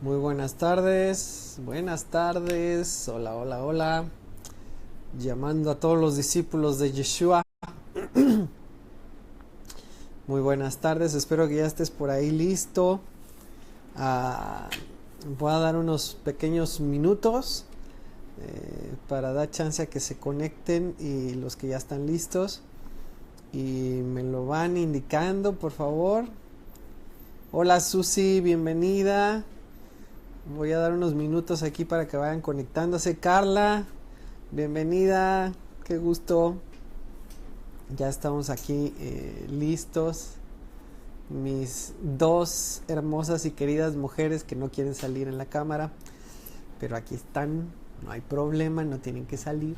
Muy buenas tardes, hola, hola, hola, llamando a todos los discípulos de Yeshua. Muy buenas tardes, espero que ya estés por ahí listo. Voy a dar unos pequeños minutos para dar chance a que se conecten y los que ya están listos. Y me lo van indicando, por favor. Hola Susi, bienvenida. Voy a dar unos minutos aquí para que vayan conectándose. Carla, bienvenida, qué gusto. Ya estamos aquí listos. Mis dos hermosas y queridas mujeres que no quieren salir en la cámara, pero aquí están, no hay problema, no tienen que salir.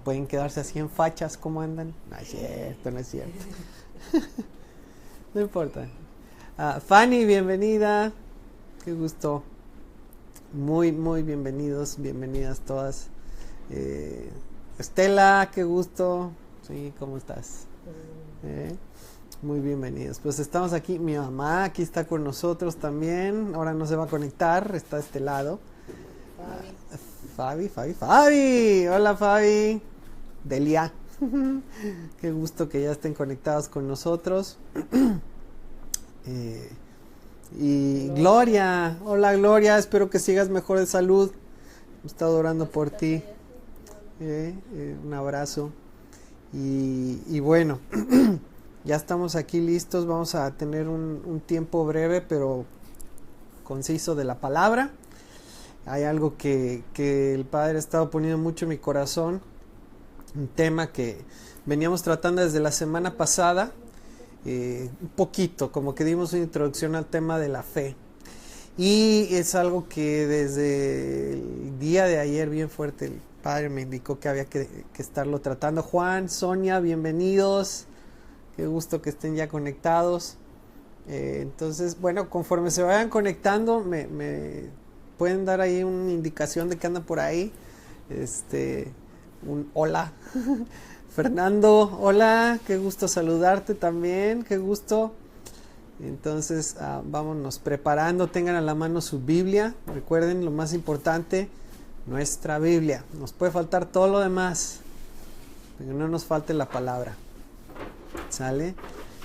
Pueden quedarse así en fachas como andan. No es cierto, no es cierto. No importa. Fanny, bienvenida, qué gusto. Muy, muy bienvenidas todas. Estela, qué gusto. Sí, ¿cómo estás? Muy bienvenidos. Pues estamos aquí, mi mamá aquí está con nosotros también. Ahora no se va a conectar, está de este lado. Fabi. Hola Fabi. Delia. Qué gusto que ya estén conectados con nosotros. Y Gloria, hola Gloria, espero que sigas mejor de salud. He estado orando por ti. Un abrazo. Y bueno, ya estamos aquí listos. Vamos a tener un tiempo breve pero conciso de la palabra. Hay algo que el Padre ha estado poniendo mucho en mi corazón. Un tema que veníamos tratando desde la semana pasada. Un poquito, como que dimos una introducción al tema de la fe. Y es algo que desde el día de ayer bien fuerte el Padre me indicó que había que estarlo tratando. Juan, Sonia, bienvenidos. Qué gusto que estén ya conectados. Entonces, bueno, conforme se vayan conectando, me pueden dar ahí una indicación de que andan por ahí. Un hola. Fernando, hola, qué gusto saludarte también, qué gusto. Entonces, vámonos preparando, tengan a la mano su Biblia. Recuerden lo más importante, nuestra Biblia. Nos puede faltar todo lo demás, pero no nos falte la palabra. ¿Sale?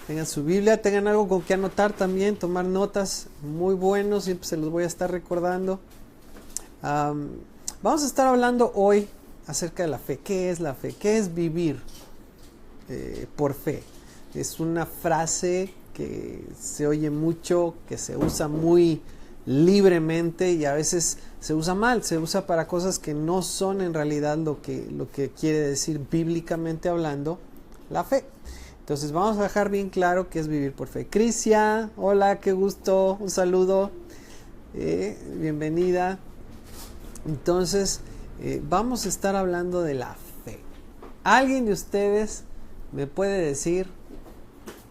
Tengan su Biblia, tengan algo con que anotar también, tomar notas, muy buenos, siempre se los voy a estar recordando. Vamos a estar hablando hoy acerca de la fe. ¿Qué es la fe? ¿Qué es vivir por fe? Es una frase que se oye mucho, que se usa muy libremente y a veces se usa mal, se usa para cosas que no son en realidad lo que quiere decir bíblicamente hablando la fe. Entonces vamos a dejar bien claro qué es vivir por fe. Crisia, hola, qué gusto, un saludo, bienvenida. Entonces vamos a estar hablando de la fe. ¿Alguien de ustedes me puede decir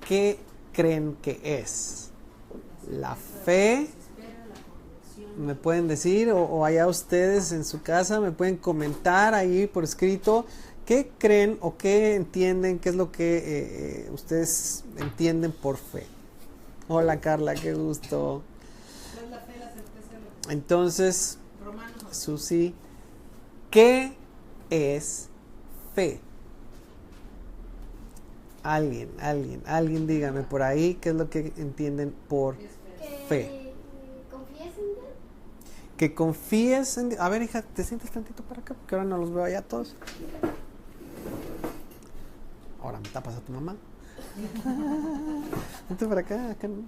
qué creen que es la fe? ¿Me pueden decir? O allá ustedes en su casa me pueden comentar ahí por escrito qué creen o qué entienden, qué es lo que ustedes entienden por fe. Hola Carla, qué gusto. Entonces, Susi, ¿qué es fe? Alguien dígame por ahí qué es lo que entienden por fe. Que confíes en Dios. A ver, hija, te sientes tantito para acá porque ahora no los veo allá todos. Ahora me tapas a tu mamá. Vente para acá, acá no.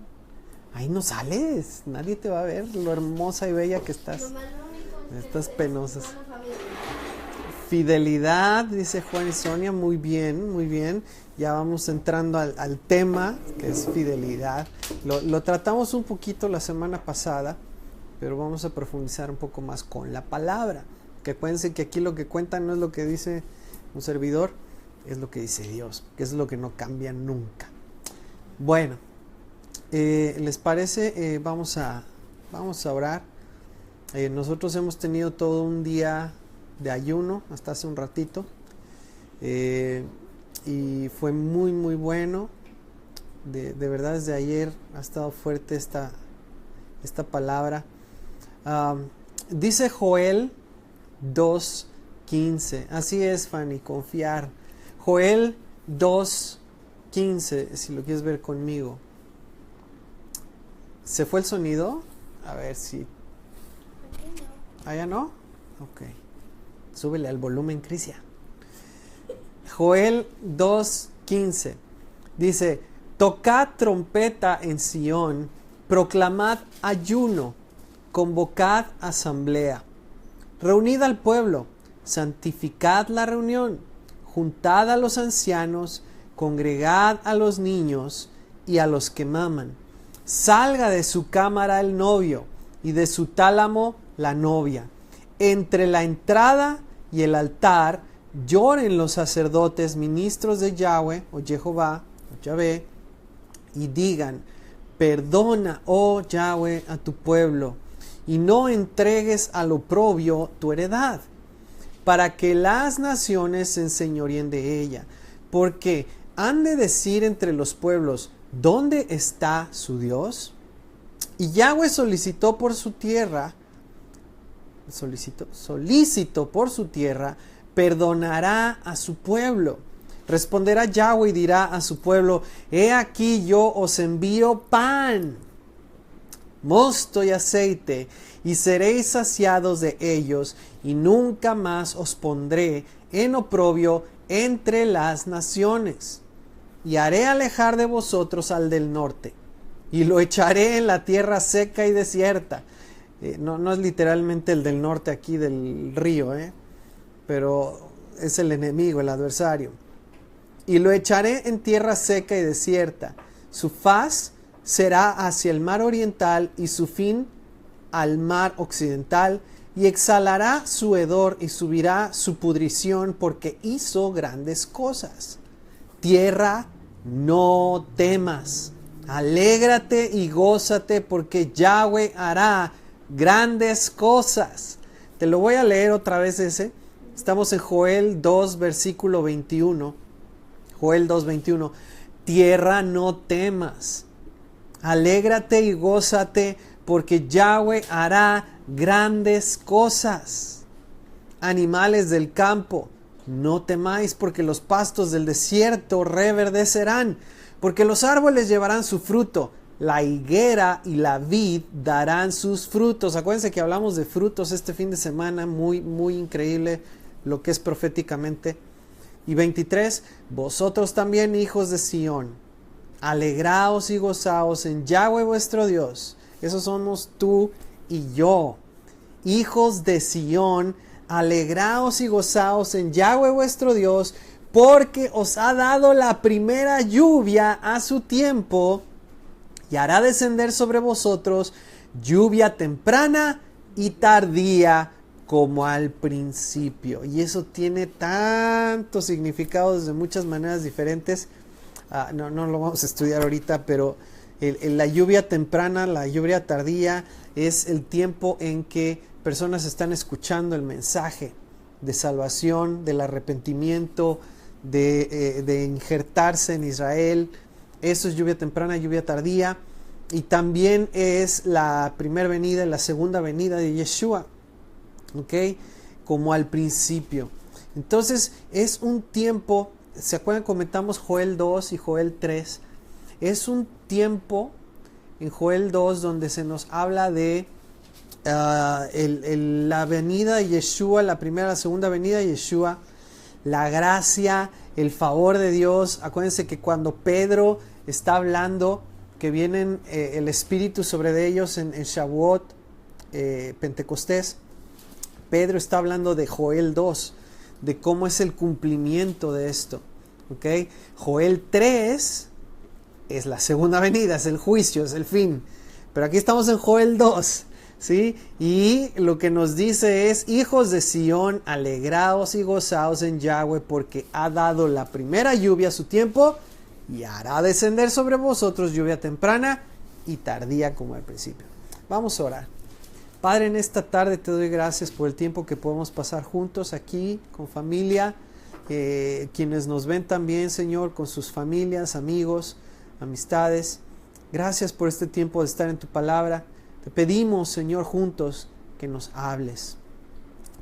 Ahí no sales, nadie te va a ver lo hermosa y bella que estás. Estas penosas. Fidelidad, dice Juan y Sonia, muy bien, muy bien. Ya vamos entrando al tema, que es fidelidad. Lo tratamos un poquito la semana pasada, pero vamos a profundizar un poco más con la palabra. Que acuérdense que aquí lo que cuenta no es lo que dice un servidor, es lo que dice Dios, que es lo que no cambia nunca. Bueno, ¿les parece? Vamos a orar. Nosotros hemos tenido todo un día de ayuno hasta hace un ratito y fue muy muy bueno. De verdad desde ayer ha estado fuerte esta palabra. Dice Joel 2:15. Así es, Fanny, confiar. Joel 2:15, si lo quieres ver conmigo. ¿Se fue el sonido? A ver si... ¿Ah, ya no? Ok. Súbele al volumen, Crisia. Joel 2:15 dice: tocad trompeta en Sión, proclamad ayuno, convocad asamblea, reunid al pueblo, santificad la reunión, juntad a los ancianos, congregad a los niños y a los que maman. Salga de su cámara el novio y de su tálamo la novia. Entre la entrada y el altar lloren los sacerdotes, ministros de Yahweh o Jehová o Yahvé, y digan: perdona, oh Yahweh, a tu pueblo, y no entregues al oprobio tu heredad, para que las naciones se enseñoreen de ella. Porque han de decir entre los pueblos: ¿dónde está su Dios? Y Yahweh solicitó por su tierra, perdonará a su pueblo. Responderá Yahweh y dirá a su pueblo: he aquí yo os envío pan, mosto y aceite, y seréis saciados de ellos, y nunca más os pondré en oprobio entre las naciones. Y haré alejar de vosotros al del norte, y lo echaré en la tierra seca y desierta. No es literalmente el del norte aquí del río, pero es el enemigo, el adversario. Y lo echaré en tierra seca y desierta. Su faz será hacia el mar oriental y su fin al mar occidental, y exhalará su hedor y subirá su pudrición, porque hizo grandes cosas. Tierra, no temas, alégrate y gózate, porque Yahweh hará grandes cosas. Te lo voy a leer otra vez ese. Estamos en Joel 2, versículo 21. Joel 2:21. Tierra, no temas, alégrate y gózate, porque Yahweh hará grandes cosas. Animales del campo, no temáis, porque los pastos del desierto reverdecerán, porque los árboles llevarán su fruto, la higuera y la vid darán sus frutos. Acuérdense que hablamos de frutos este fin de semana, muy increíble lo que es proféticamente. Y 23, vosotros también, hijos de Sión, alegraos y gozaos en Yahweh vuestro Dios. Esos somos tú y yo. Hijos de Sión, alegraos y gozaos en Yahweh vuestro Dios, porque os ha dado la primera lluvia a su tiempo, y hará descender sobre vosotros lluvia temprana y tardía como al principio. Y eso tiene tantos significados de muchas maneras diferentes. No lo vamos a estudiar ahorita, pero la lluvia temprana, la lluvia tardía, es el tiempo en que personas están escuchando el mensaje de salvación, del arrepentimiento, de injertarse en Israel. Eso es lluvia temprana, lluvia tardía. Y también es la primera venida y la segunda venida de Yeshua, ¿ok? Como al principio. Entonces es un tiempo, ¿se acuerdan? Comentamos Joel 2 y Joel 3. Es un tiempo en Joel 2 donde se nos habla de la venida de Yeshua, la primera, la segunda venida de Yeshua, la gracia, el favor de Dios. Acuérdense que cuando Pedro está hablando que vienen el Espíritu sobre ellos en Shavuot, Pentecostés, Pedro está hablando de Joel 2, de cómo es el cumplimiento de esto, ¿ok? Joel 3 es la segunda venida, es el juicio, es el fin. Pero aquí estamos en Joel 2, ¿sí? Y lo que nos dice es: hijos de Sión, alegraos y gozaos en Yahweh, porque ha dado la primera lluvia a su tiempo, y hará descender sobre vosotros lluvia temprana y tardía como al principio. Vamos a orar. Padre, en esta tarde te doy gracias por el tiempo que podemos pasar juntos aquí, con familia, quienes nos ven también, Señor, con sus familias, amigos, amistades. Gracias por este tiempo de estar en tu palabra. Te pedimos, Señor, juntos, que nos hables.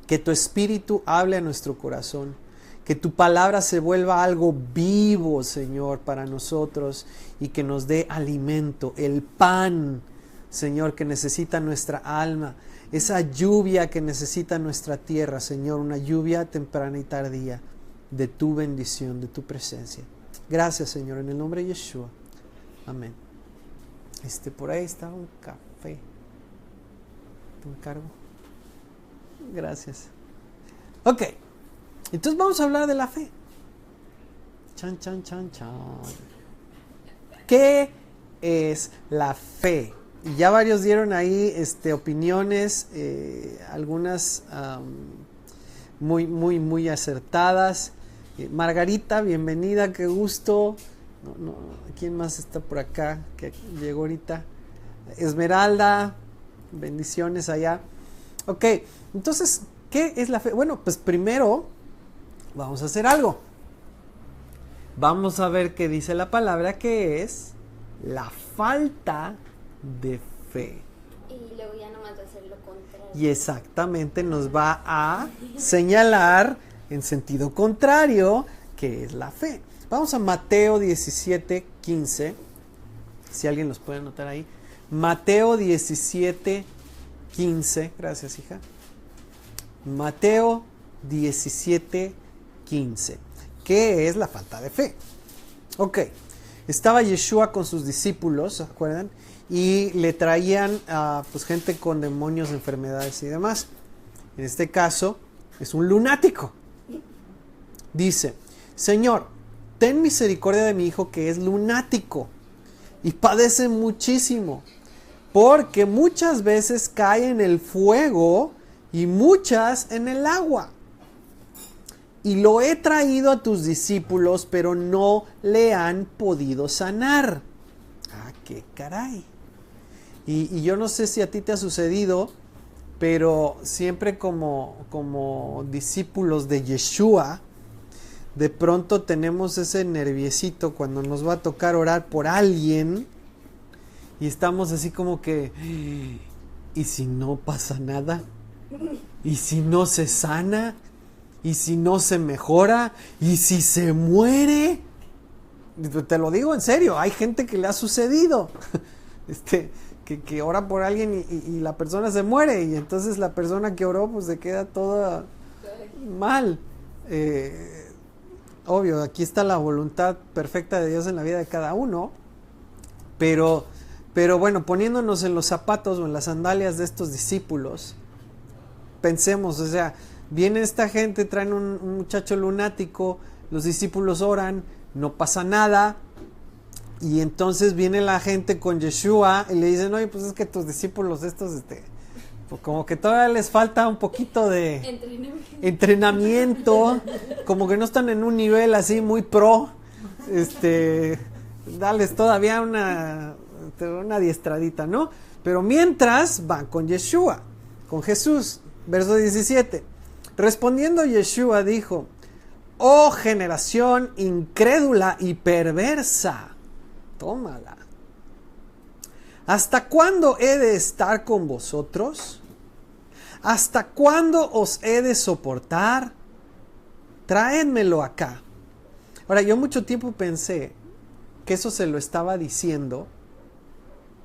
Que tu Espíritu hable a nuestro corazón. Que tu palabra se vuelva algo vivo, Señor, para nosotros y que nos dé alimento, el pan, Señor, que necesita nuestra alma, esa lluvia que necesita nuestra tierra, Señor, una lluvia temprana y tardía de tu bendición, de tu presencia. Gracias, Señor, en el nombre de Yeshua. Amén. Por ahí está un café. Te encargo. Gracias. Ok. Entonces vamos a hablar de la fe. Chan, chan, chan, chan. ¿Qué es la fe? Y ya varios dieron ahí opiniones, algunas muy acertadas. Margarita, bienvenida, qué gusto. ¿Quién más está por acá que llegó ahorita? Esmeralda, bendiciones allá. Ok, entonces, ¿qué es la fe? Bueno, pues primero vamos a hacer algo. Vamos a ver qué dice la palabra, que es la falta de fe. Y luego ya nomás va a hacer lo contrario. Y exactamente nos va a señalar en sentido contrario qué es la fe. Vamos a Mateo 17:15. Si alguien los puede anotar ahí. Mateo 17:15. Gracias, hija. Mateo 17:15. ¿Qué es la falta de fe? Ok. Estaba Yeshua con sus discípulos, ¿se acuerdan? Y le traían a gente con demonios, enfermedades y demás. En este caso, es un lunático. Dice: Señor, ten misericordia de mi hijo que es lunático y padece muchísimo, porque muchas veces cae en el fuego y muchas en el agua. Y lo he traído a tus discípulos, pero no le han podido sanar. Ah, qué caray. Y yo no sé si a ti te ha sucedido, pero siempre como discípulos de Yeshua, de pronto tenemos ese nerviecito cuando nos va a tocar orar por alguien y estamos así como que, ¿y si no pasa nada? ¿Y si no se sana? ¿Y si no se mejora? ¿Y si se muere? Te lo digo en serio, hay gente que le ha sucedido que ora por alguien y la persona se muere, y entonces la persona que oró pues se queda toda mal. Obvio, aquí está la voluntad perfecta de Dios en la vida de cada uno, pero bueno, poniéndonos en los zapatos o en las sandalias de estos discípulos, pensemos, o sea, viene esta gente, traen un muchacho lunático, los discípulos oran, no pasa nada, y entonces viene la gente con Yeshua y le dicen: oye, pues es que tus discípulos estos, pues como que todavía les falta un poquito de entrenamiento, como que no están en un nivel así muy pro, dales todavía una adiestradita, ¿no? Pero mientras van con Yeshua, con Jesús. Verso 17. Respondiendo Yeshua dijo: oh generación incrédula y perversa, tómala. ¿Hasta cuándo he de estar con vosotros? ¿Hasta cuándo os he de soportar? Traédmelo acá. Ahora, yo mucho tiempo pensé que eso se lo estaba diciendo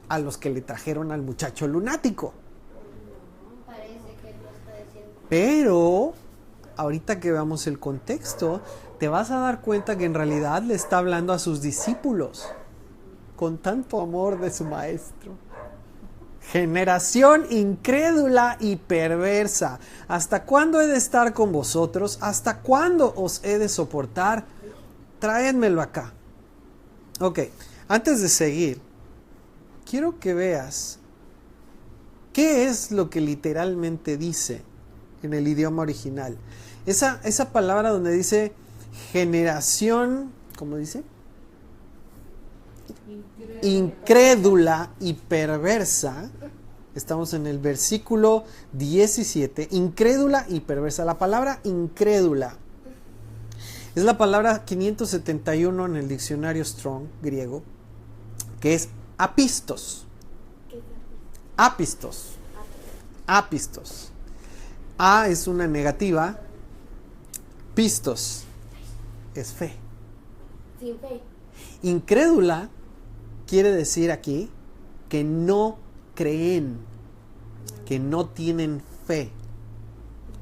a los que le trajeron al muchacho lunático. Pero ahorita que veamos el contexto, te vas a dar cuenta que en realidad le está hablando a sus discípulos con tanto amor de su maestro. Generación incrédula y perversa, ¿hasta cuándo he de estar con vosotros? ¿Hasta cuándo os he de soportar? Traédmelo acá. Ok, antes de seguir, quiero que veas qué es lo que literalmente dice en el idioma original. Esa palabra donde dice generación, ¿cómo dice? Incrédula y perversa. Estamos en el versículo 17. Incrédula y perversa. La palabra incrédula es la palabra 571 en el diccionario Strong griego, que es apistos. Apistos. Apistos. A es una negativa. Pistos es fe. Sin fe. Incrédula quiere decir aquí que no creen, que no tienen fe.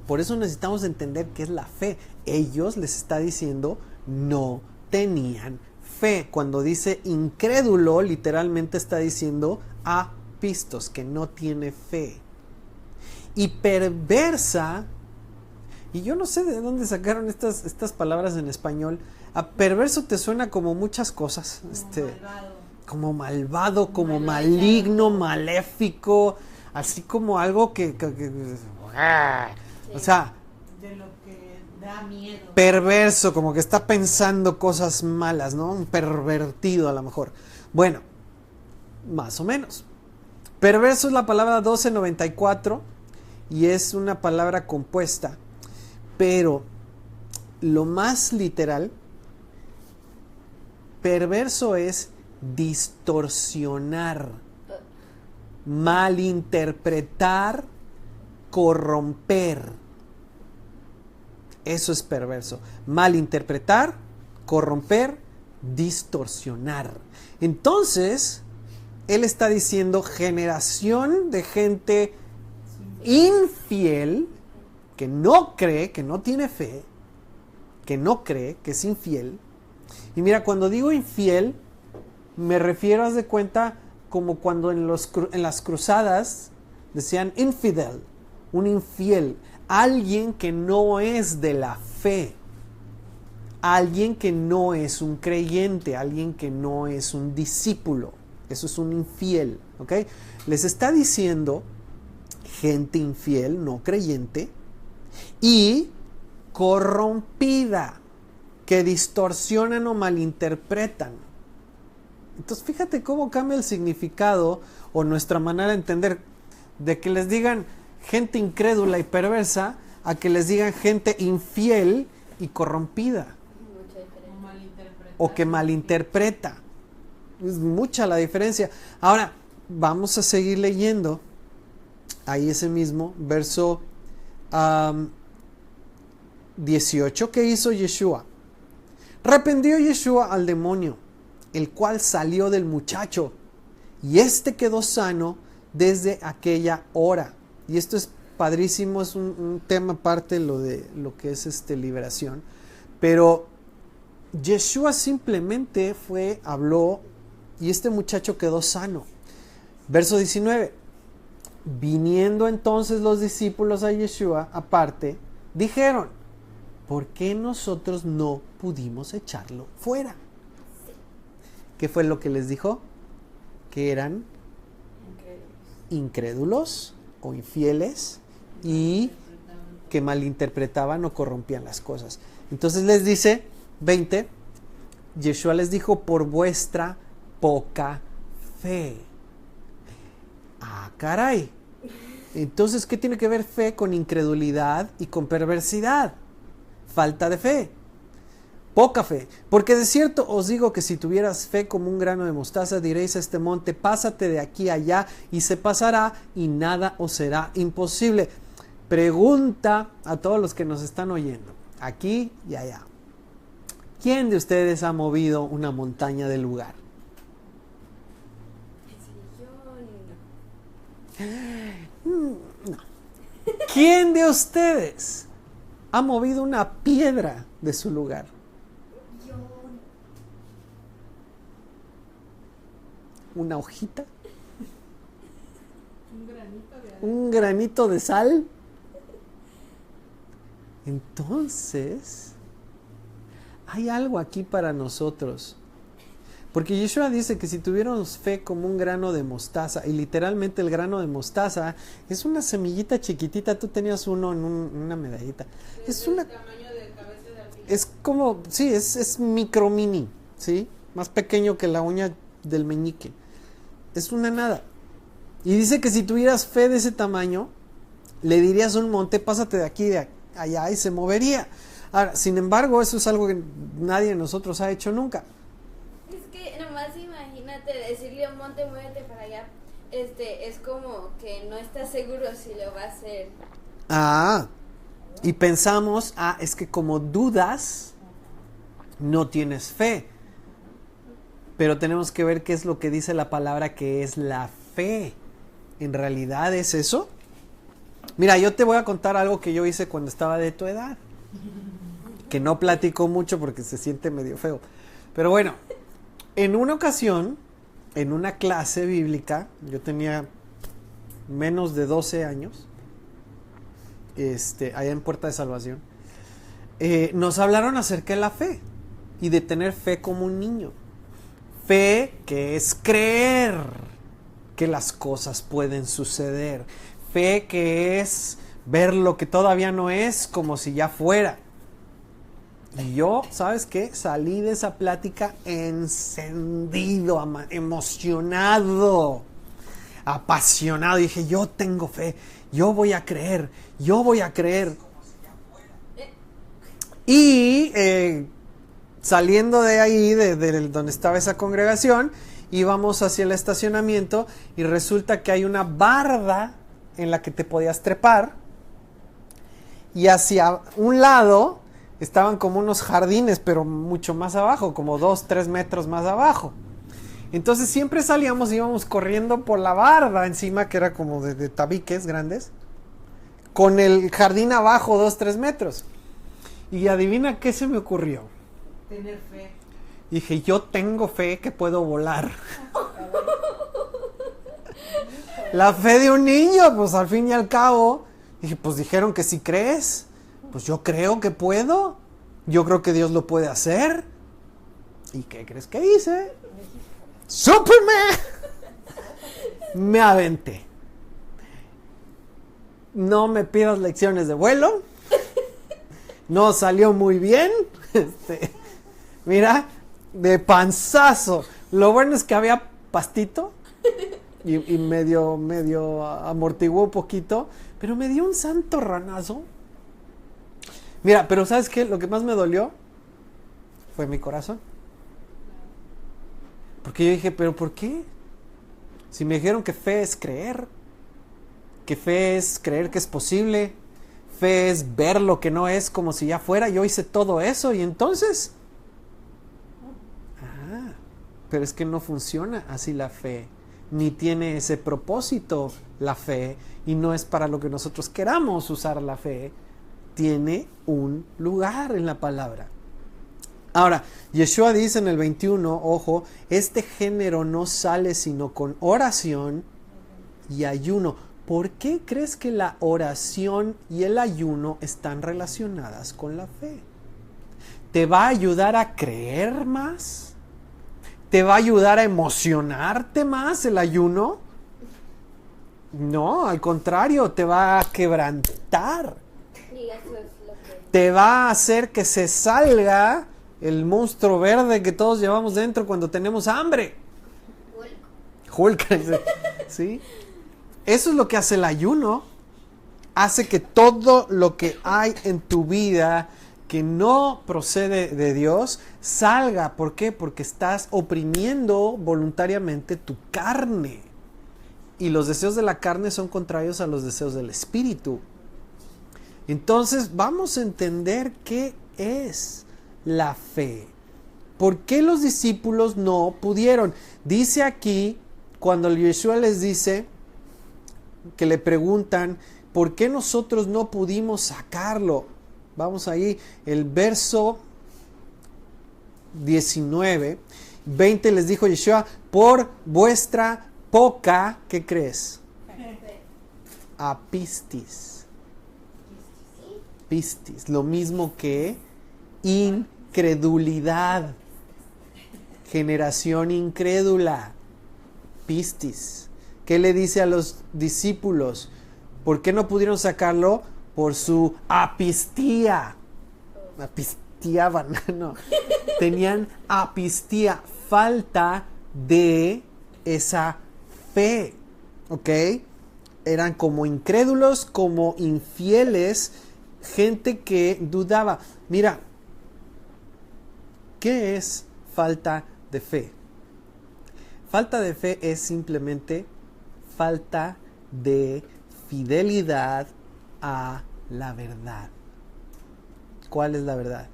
Por eso necesitamos entender qué es la fe. Ellos les está diciendo no tenían fe. Cuando dice incrédulo, literalmente está diciendo apistos, que no tiene fe. Y perversa, y yo no sé de dónde sacaron estas palabras en español. A perverso te suena como muchas cosas. Como malvado, como maligno, maléfico, así como algo que o sea, de lo que da miedo. Perverso, como que está pensando cosas malas, ¿no? Un pervertido a lo mejor. Bueno, más o menos. Perverso es la palabra 1294 y es una palabra compuesta, pero lo más literal, perverso es distorsionar, malinterpretar, corromper. Eso es perverso. Malinterpretar, corromper, distorsionar. Entonces, él está diciendo generación de gente infiel, que no cree, que no tiene fe, que no cree, que es infiel. Y mira, cuando digo infiel, me refiero, haz de cuenta, como cuando en las cruzadas decían infidel, un infiel, alguien que no es de la fe, alguien que no es un creyente, alguien que no es un discípulo. Eso es un infiel, ¿ok? Les está diciendo gente infiel, no creyente, y corrompida, que distorsionan o malinterpretan. Entonces, fíjate cómo cambia el significado o nuestra manera de entender, de que les digan gente incrédula y perversa a que les digan gente infiel y corrompida. O que malinterpreta. Es mucha la diferencia. Ahora, vamos a seguir leyendo. Ahí ese mismo verso 18. ¿Qué hizo Yeshua? Reprendió Yeshua al demonio, el cual salió del muchacho, y éste quedó sano desde aquella hora. Y esto es padrísimo, es un tema aparte de lo que es liberación. Pero Yeshua simplemente habló, y este muchacho quedó sano. Verso 19. Viniendo entonces los discípulos a Yeshua aparte, dijeron: ¿por qué nosotros no pudimos echarlo fuera? ¿Qué fue lo que les dijo? Que eran incrédulos o infieles y que malinterpretaban o corrompían las cosas. Entonces les dice, 20, Yeshua les dijo: por vuestra poca fe. Ah, caray. Entonces, ¿qué tiene que ver fe con incredulidad y con perversidad? Falta de fe. Poca fe. Porque de cierto os digo que si tuvieras fe como un grano de mostaza, diréis a este monte: pásate de aquí a allá, y se pasará, y nada os será imposible. Pregunta a todos los que nos están oyendo, aquí y allá: ¿quién de ustedes ha movido una montaña del lugar? No. ¿Quién de ustedes ha movido una piedra de su lugar? ¿Una hojita? ¿Un granito de sal? Entonces, hay algo aquí para nosotros. Porque Yeshua dice que si tuviéramos fe como un grano de mostaza, y literalmente el grano de mostaza es una semillita chiquitita, tú tenías uno en una medallita. Es una tamaño de cabeza de alfiler. Es como, sí, es micro mini, ¿sí? Más pequeño que la uña del meñique. Es una nada. Y dice que si tuvieras fe de ese tamaño, le dirías a un monte: pásate de aquí de allá, y se movería. Ahora, sin embargo, eso es algo que nadie de nosotros ha hecho nunca. Es que nomás imagínate decirle a un monte: muévete para allá. es como que no estás seguro si lo va a hacer. Y pensamos, es que como dudas, no tienes fe. Pero tenemos que ver qué es lo que dice la palabra que es la fe. ¿En realidad es eso? Mira, yo te voy a contar algo que yo hice cuando estaba de tu edad. Que no platico mucho porque se siente medio feo. Pero bueno, en una ocasión, en una clase bíblica, yo tenía menos de 12 años, allá en Puerta de Salvación, nos hablaron acerca de la fe y de tener fe como un niño. Fe que es creer que las cosas pueden suceder. Fe que es ver lo que todavía no es como si ya fuera. Y yo, ¿sabes qué? Salí de esa plática encendido, emocionado, apasionado. Dije, yo tengo fe, yo voy a creer, yo voy a creer. Y saliendo de ahí, de donde estaba esa congregación, íbamos hacia el estacionamiento y resulta que hay una barda en la que te podías trepar. Y hacia un lado estaban como unos jardines, pero mucho más abajo, como 2-3 metros más abajo. Entonces siempre salíamos, íbamos corriendo por la barda encima, que era como de tabiques grandes, con el jardín abajo 2-3 metros. Y adivina qué se me ocurrió. Tener fe. Dije, yo tengo fe que puedo volar. La fe de un niño, pues al fin y al cabo. Dije, pues dijeron que si crees. Pues yo creo que puedo. Yo creo que Dios lo puede hacer. ¿Y qué crees que hice? ¡Superman! Me aventé. No me pidas lecciones de vuelo. No salió muy bien. Mira, de panzazo. Lo bueno es que había pastito. Y medio amortiguó un poquito. Pero me dio un santo ranazo. Mira, pero ¿sabes qué? Lo que más me dolió fue mi corazón. Porque yo dije, ¿pero por qué? Si me dijeron que fe es creer, que fe es creer que es posible, fe es ver lo que no es como si ya fuera, yo hice todo eso y entonces... pero es que no funciona así la fe, ni tiene ese propósito la fe, y no es para lo que nosotros queramos usar la fe. Tiene un lugar en la palabra. Ahora, Yeshua dice en el 21, ojo, este género no sale sino con oración y ayuno. ¿Por qué crees que la oración y el ayuno están relacionadas con la fe? ¿Te va a ayudar a creer más? ¿Te va a ayudar a emocionarte más el ayuno? No, al contrario, te va a quebrantar. Te va a hacer que se salga el monstruo verde que todos llevamos dentro cuando tenemos hambre. Hulk. ¿Sí? Eso es lo que hace el ayuno. Hace que todo lo que hay en tu vida que no procede de Dios salga. ¿Por qué? Porque estás oprimiendo voluntariamente tu carne. Y los deseos de la carne son contrarios a los deseos del espíritu. Entonces vamos a entender qué es la fe. ¿Por qué los discípulos no pudieron? Dice aquí, cuando Yeshua les dice, que le preguntan, ¿por qué nosotros no pudimos sacarlo? Vamos ahí, el verso 19, 20 les dijo Yeshua, por vuestra poca, ¿qué crees? Apistis. Pistis, lo mismo que incredulidad. Generación incrédula. Pistis. ¿Qué le dice a los discípulos? ¿Por qué no pudieron sacarlo? Por su apistía. Apistiaban, no. Tenían apistía, falta de esa fe. ¿Ok? Eran como incrédulos, como infieles, gente que dudaba. Mira, ¿qué es falta de fe? Falta de fe es simplemente falta de fidelidad a la verdad. ¿Cuál es la verdad?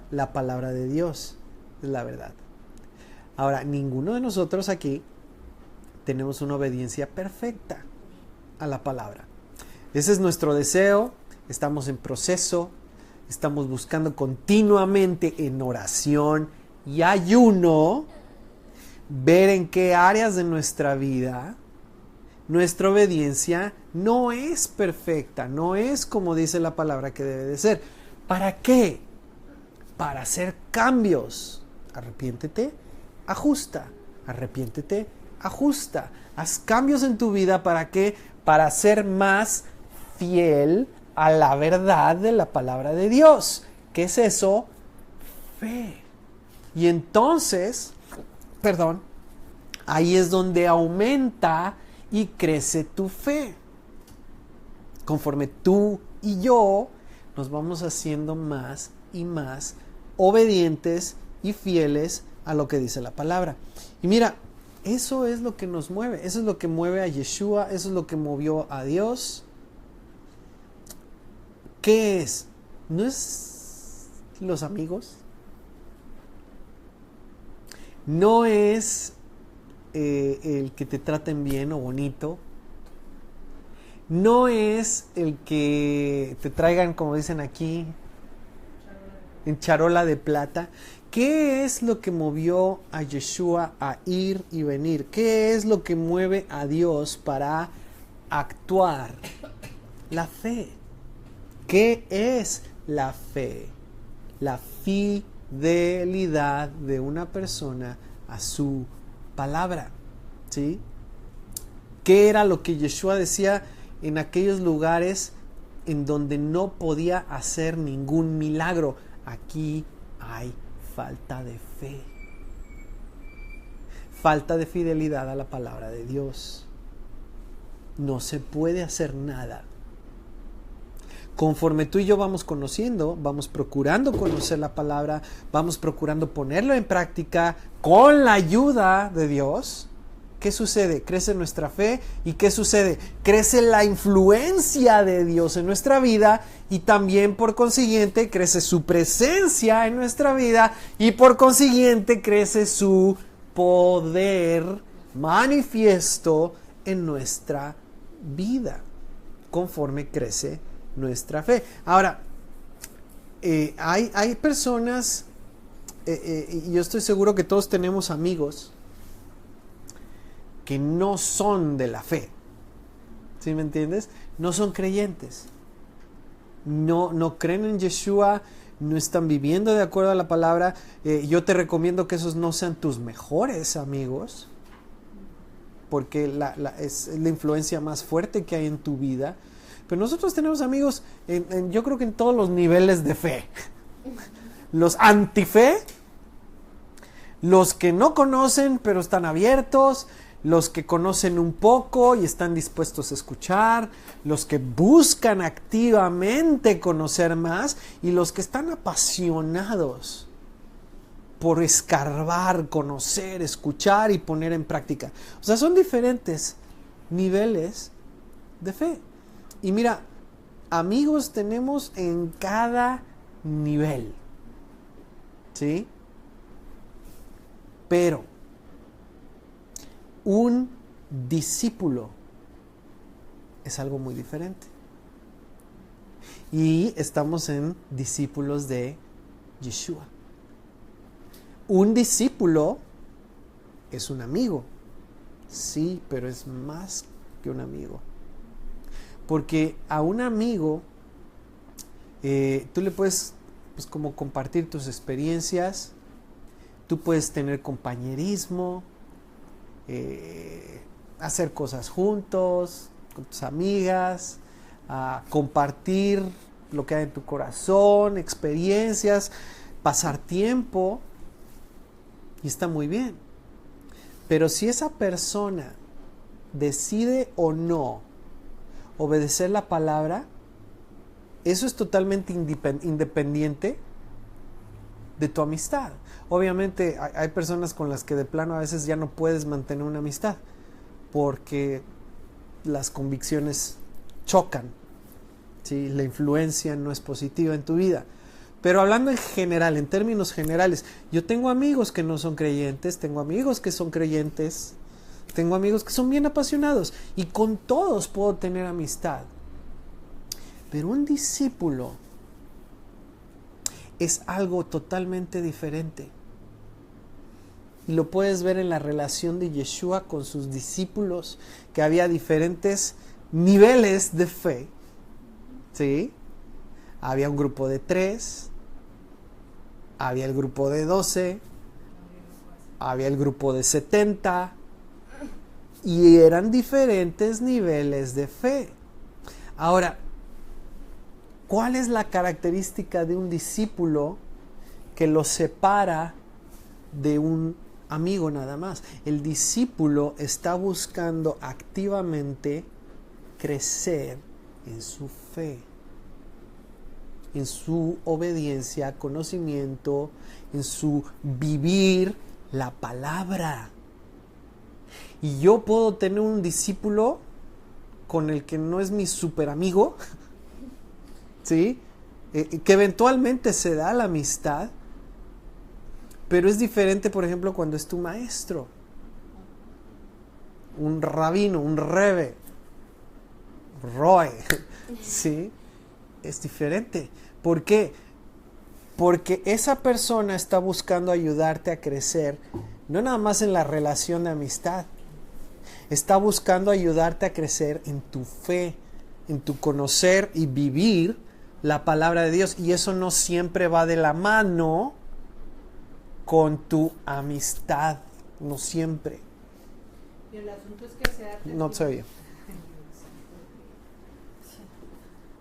La palabra de Dios es la verdad. Ahora, ninguno de nosotros aquí tenemos una obediencia perfecta a la palabra. Ese es nuestro deseo. Estamos en proceso. Estamos buscando continuamente en oración y ayuno ver en qué áreas de nuestra vida nuestra obediencia no es perfecta, no es como dice la palabra que debe de ser. ¿Para qué? Para hacer cambios. Arrepiéntete, ajusta. Arrepiéntete, ajusta. Haz cambios en tu vida. ¿Para qué? Para ser más fiel a la verdad de la palabra de Dios. ¿Qué es eso? Fe. Y entonces, ahí es donde aumenta y crece tu fe. Conforme tú y yo nos vamos haciendo más y más obedientes y fieles a lo que dice la palabra. Y mira, eso es lo que nos mueve. Eso es lo que mueve a Yeshua. Eso es lo que movió a Dios. ¿Qué es? ¿No es los amigos? No es el que te traten bien o bonito. No es el que te traigan, como dicen aquí, en charola de plata. ¿Qué es lo que movió a Yeshua a ir y venir? ¿Qué es lo que mueve a Dios para actuar? La fe. ¿Qué es la fe? La fidelidad de una persona a su palabra. ¿Sí? ¿Qué era lo que Yeshua decía en aquellos lugares en donde no podía hacer ningún milagro? Aquí hay falta de fe. Falta de fidelidad a la palabra de Dios. No se puede hacer nada. Conforme tú y yo vamos conociendo, vamos procurando conocer la palabra, vamos procurando ponerlo en práctica con la ayuda de Dios. ¿Qué sucede? Crece nuestra fe. ¿Y qué sucede? Crece la influencia de Dios en nuestra vida y también por consiguiente crece su presencia en nuestra vida y por consiguiente crece su poder manifiesto en nuestra vida conforme crece nuestra fe. Ahora, hay personas, y yo estoy seguro que todos tenemos amigos que no son de la fe. ¿Sí me entiendes? No son creyentes. No creen en Yeshua, no están viviendo de acuerdo a la palabra. Yo te recomiendo que esos no sean tus mejores amigos, porque es la influencia más fuerte que hay en tu vida. Pero nosotros tenemos amigos, yo creo que en todos los niveles de fe. Los antife, los que no conocen pero están abiertos, los que conocen un poco y están dispuestos a escuchar, los que buscan activamente conocer más y los que están apasionados por escarbar, conocer, escuchar y poner en práctica. O sea, son diferentes niveles de fe. Y mira, amigos tenemos en cada nivel, ¿sí? Pero un discípulo es algo muy diferente. Y estamos en discípulos de Yeshua. Un discípulo es un amigo, sí, pero es más que un amigo. Porque a un amigo tú le puedes pues, como compartir tus experiencias, tú puedes tener compañerismo, hacer cosas juntos, con tus amigas, compartir lo que hay en tu corazón, experiencias, pasar tiempo, y está muy bien. Pero si esa persona decide o no obedecer la palabra, eso es totalmente independiente de tu amistad. Obviamente hay personas con las que de plano a veces ya no puedes mantener una amistad porque las convicciones chocan, ¿sí? La influencia no es positiva en tu vida. Pero hablando en general, en términos generales, yo tengo amigos que no son creyentes, tengo amigos que son creyentes, tengo amigos que son bien apasionados y con todos puedo tener amistad. Pero un discípulo es algo totalmente diferente. Y lo puedes ver en la relación de Yeshua con sus discípulos, que había diferentes niveles de fe. ¿Sí? Había un grupo de 3, había el grupo de 12, había el grupo de 70, y eran diferentes niveles de fe. Ahora, ¿cuál es la característica de un discípulo que lo separa de un amigo nada más? El discípulo está buscando activamente crecer en su fe, en su obediencia, conocimiento, en su vivir la palabra. Y yo puedo tener un discípulo con el que no es mi super amigo, ¿sí? Que eventualmente se da la amistad, pero es diferente, por ejemplo, cuando es tu maestro, un rabino, un rebe, Roy, ¿sí? Es diferente. ¿Por qué? Porque esa persona está buscando ayudarte a crecer, no nada más en la relación de amistad, está buscando ayudarte a crecer en tu fe, en tu conocer y vivir la palabra de Dios. Y eso no siempre va de la mano con tu amistad, no siempre. Y el asunto es que sea... No se oye.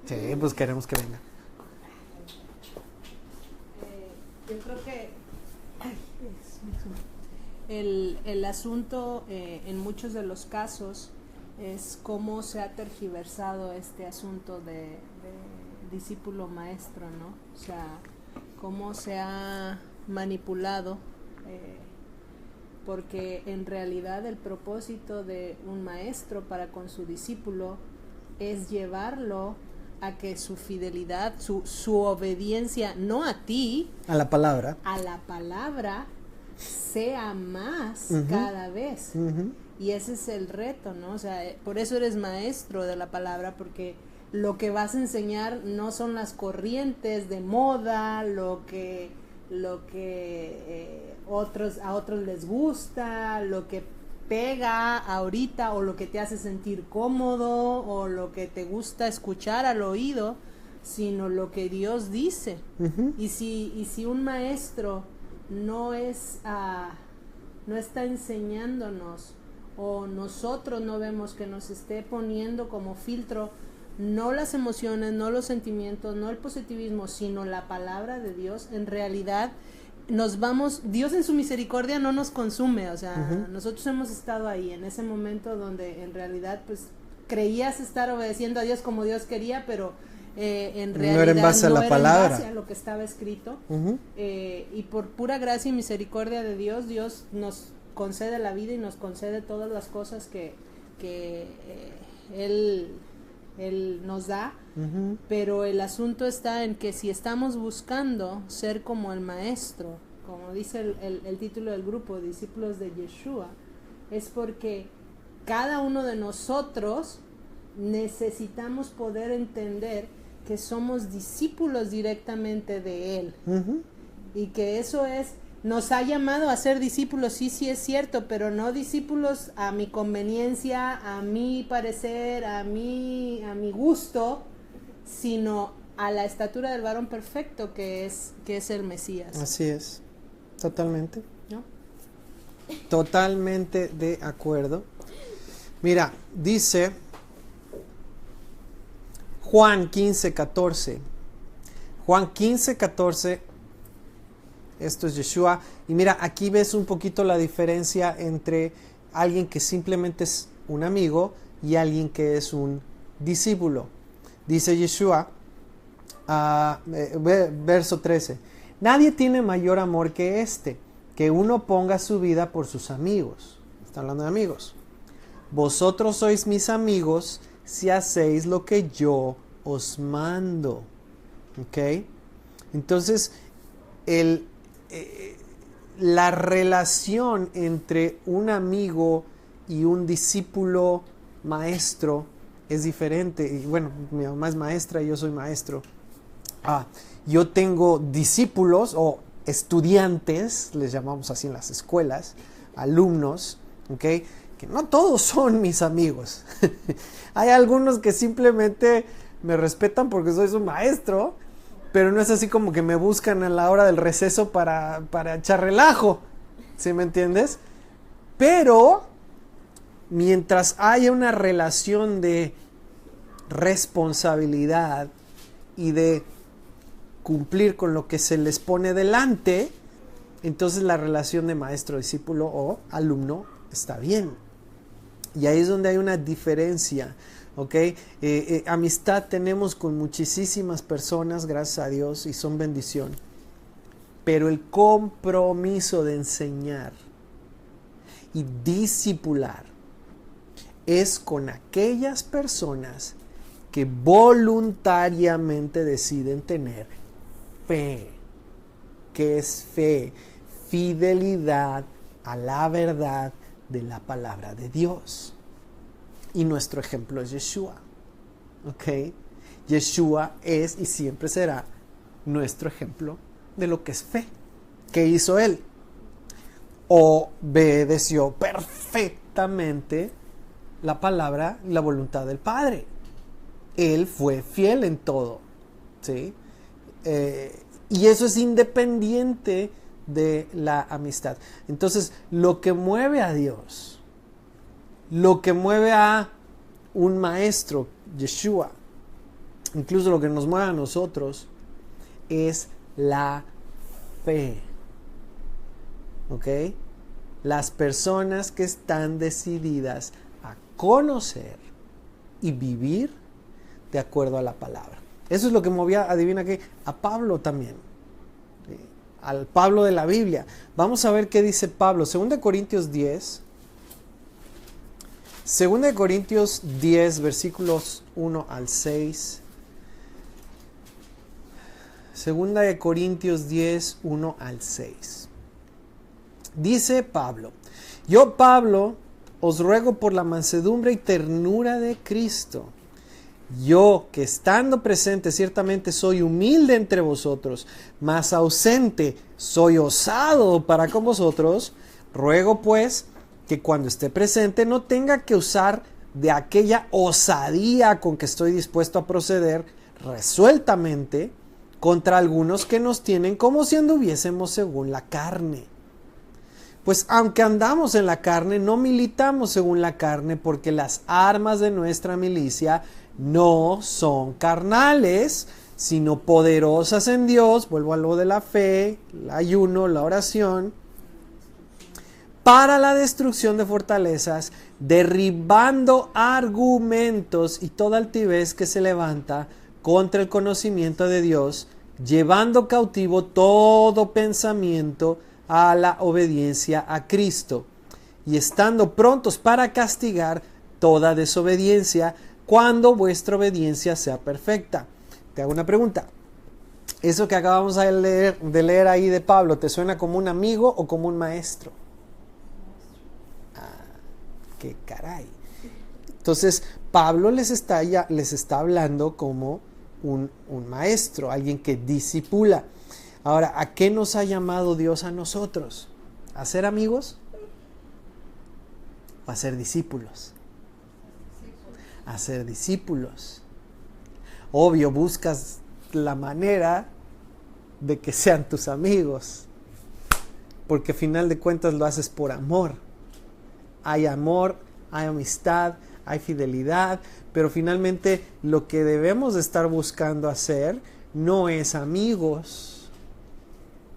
Sí, pues queremos que venga. Yo creo que el asunto en muchos de los casos es cómo se ha tergiversado este asunto de discípulo maestro, ¿no? O sea, cómo se ha manipulado, porque en realidad el propósito de un maestro para con su discípulo es llevarlo a que su fidelidad, su obediencia, no a ti, A la palabra. a la palabra, sea más Ujú. cada vez. Uh-huh. Y ese es el reto, ¿no? O sea, por eso eres maestro de la palabra, porque lo que vas a enseñar no son las corrientes de moda, lo que a otros les gusta, lo que pega ahorita, o lo que te hace sentir cómodo, o lo que te gusta escuchar al oído, sino lo que Dios dice. Uh-huh. Y si un maestro no está enseñándonos, o nosotros no vemos que nos esté poniendo como filtro no las emociones, no los sentimientos, no el positivismo, sino la palabra de Dios, en realidad Dios en su misericordia no nos consume. O sea, Uh-huh. nosotros hemos estado ahí en ese momento donde en realidad pues creías estar obedeciendo a Dios como Dios quería, pero en realidad No era en base a la era palabra. en base a lo que estaba escrito. Uh-huh. Y por pura gracia y misericordia de Dios, Dios nos concede la vida y nos concede todas las cosas que Él nos da. Uh-huh. Pero el asunto está en que si estamos buscando ser como el maestro, como dice el título del grupo, discípulos de Yeshua, es porque cada uno de nosotros necesitamos poder entender que somos discípulos directamente de Él. Uh-huh. Y que eso nos ha llamado a ser discípulos, sí es cierto, pero no discípulos a mi conveniencia, a mi parecer, a mi gusto, sino a la estatura del varón perfecto que es el Mesías. Así es, totalmente. ¿No? Totalmente de acuerdo. Mira, dice Juan 15:14. Juan 15:14. Esto es Yeshua. Y mira, aquí ves un poquito la diferencia entre alguien que simplemente es un amigo y alguien que es un discípulo. Dice Yeshua, verso 13. Nadie tiene mayor amor que este, que uno ponga su vida por sus amigos. Está hablando de amigos. vosotros sois mis amigos si hacéis lo que yo os mando. ¿Ok? Entonces, la relación entre un amigo y un discípulo maestro es diferente. Y bueno, mi mamá es maestra y yo soy maestro. Yo tengo discípulos o estudiantes, les llamamos así en las escuelas, alumnos, ¿ok? Que no todos son mis amigos. Hay algunos que simplemente me respetan porque soy su maestro, pero no es así como que me buscan a la hora del receso para echar relajo, ¿sí me entiendes? Pero mientras haya una relación de responsabilidad y de cumplir con lo que se les pone delante, entonces la relación de maestro-discípulo o alumno está bien. Y ahí es donde hay una diferencia, ¿ok? Amistad tenemos con muchísimas personas, gracias a Dios, y son bendición. Pero el compromiso de enseñar y discipular es con aquellas personas que voluntariamente deciden tener fe. ¿Qué es fe? Fidelidad a la verdad de la palabra de Dios. Y nuestro ejemplo es Yeshua. ¿Ok? Yeshua es y siempre será nuestro ejemplo de lo que es fe. ¿Qué hizo él? Obedeció perfectamente la palabra y la voluntad del Padre. Él fue fiel en todo, ¿sí? Y eso es independiente de la amistad. Entonces, lo que mueve a Dios, lo que mueve a un maestro, Yeshua, incluso lo que nos mueve a nosotros, es la fe. ¿Ok? Las personas que están decididas a conocer y vivir de acuerdo a la palabra. Eso es lo que movía, adivina qué, a Pablo también. Al Pablo de la Biblia. Vamos a ver qué dice Pablo. 2 Corintios 10. 2 Corintios 10, versículos 1 al 6. 2 Corintios 10, 1 al 6. Dice Pablo: yo, Pablo, os ruego por la mansedumbre y ternura de Cristo. Yo, que estando presente ciertamente soy humilde entre vosotros, mas ausente soy osado para con vosotros, ruego pues que cuando esté presente no tenga que usar de aquella osadía con que estoy dispuesto a proceder resueltamente contra algunos que nos tienen como si anduviésemos según la carne. Pues aunque andamos en la carne, no militamos según la carne, porque las armas de nuestra milicia no son carnales, sino poderosas en Dios. Vuelvo a lo de la fe, el ayuno, la oración, para la destrucción de fortalezas, derribando argumentos y toda altivez que se levanta contra el conocimiento de Dios, llevando cautivo todo pensamiento a la obediencia a Cristo, y estando prontos para castigar toda desobediencia cuando vuestra obediencia sea perfecta. Te hago una pregunta. ¿Eso que acabamos de leer ahí de Pablo, te suena como un amigo o como un maestro? ¡Qué caray! Entonces, Pablo les está hablando como un maestro, alguien que discipula. Ahora, ¿a qué nos ha llamado Dios a nosotros? ¿A ser amigos? ¿O a ser discípulos? A ser discípulos. Obvio, buscas la manera de que sean tus amigos, porque al final de cuentas lo haces por amor. Hay amor, hay amistad, hay fidelidad, pero finalmente lo que debemos de estar buscando hacer no es amigos.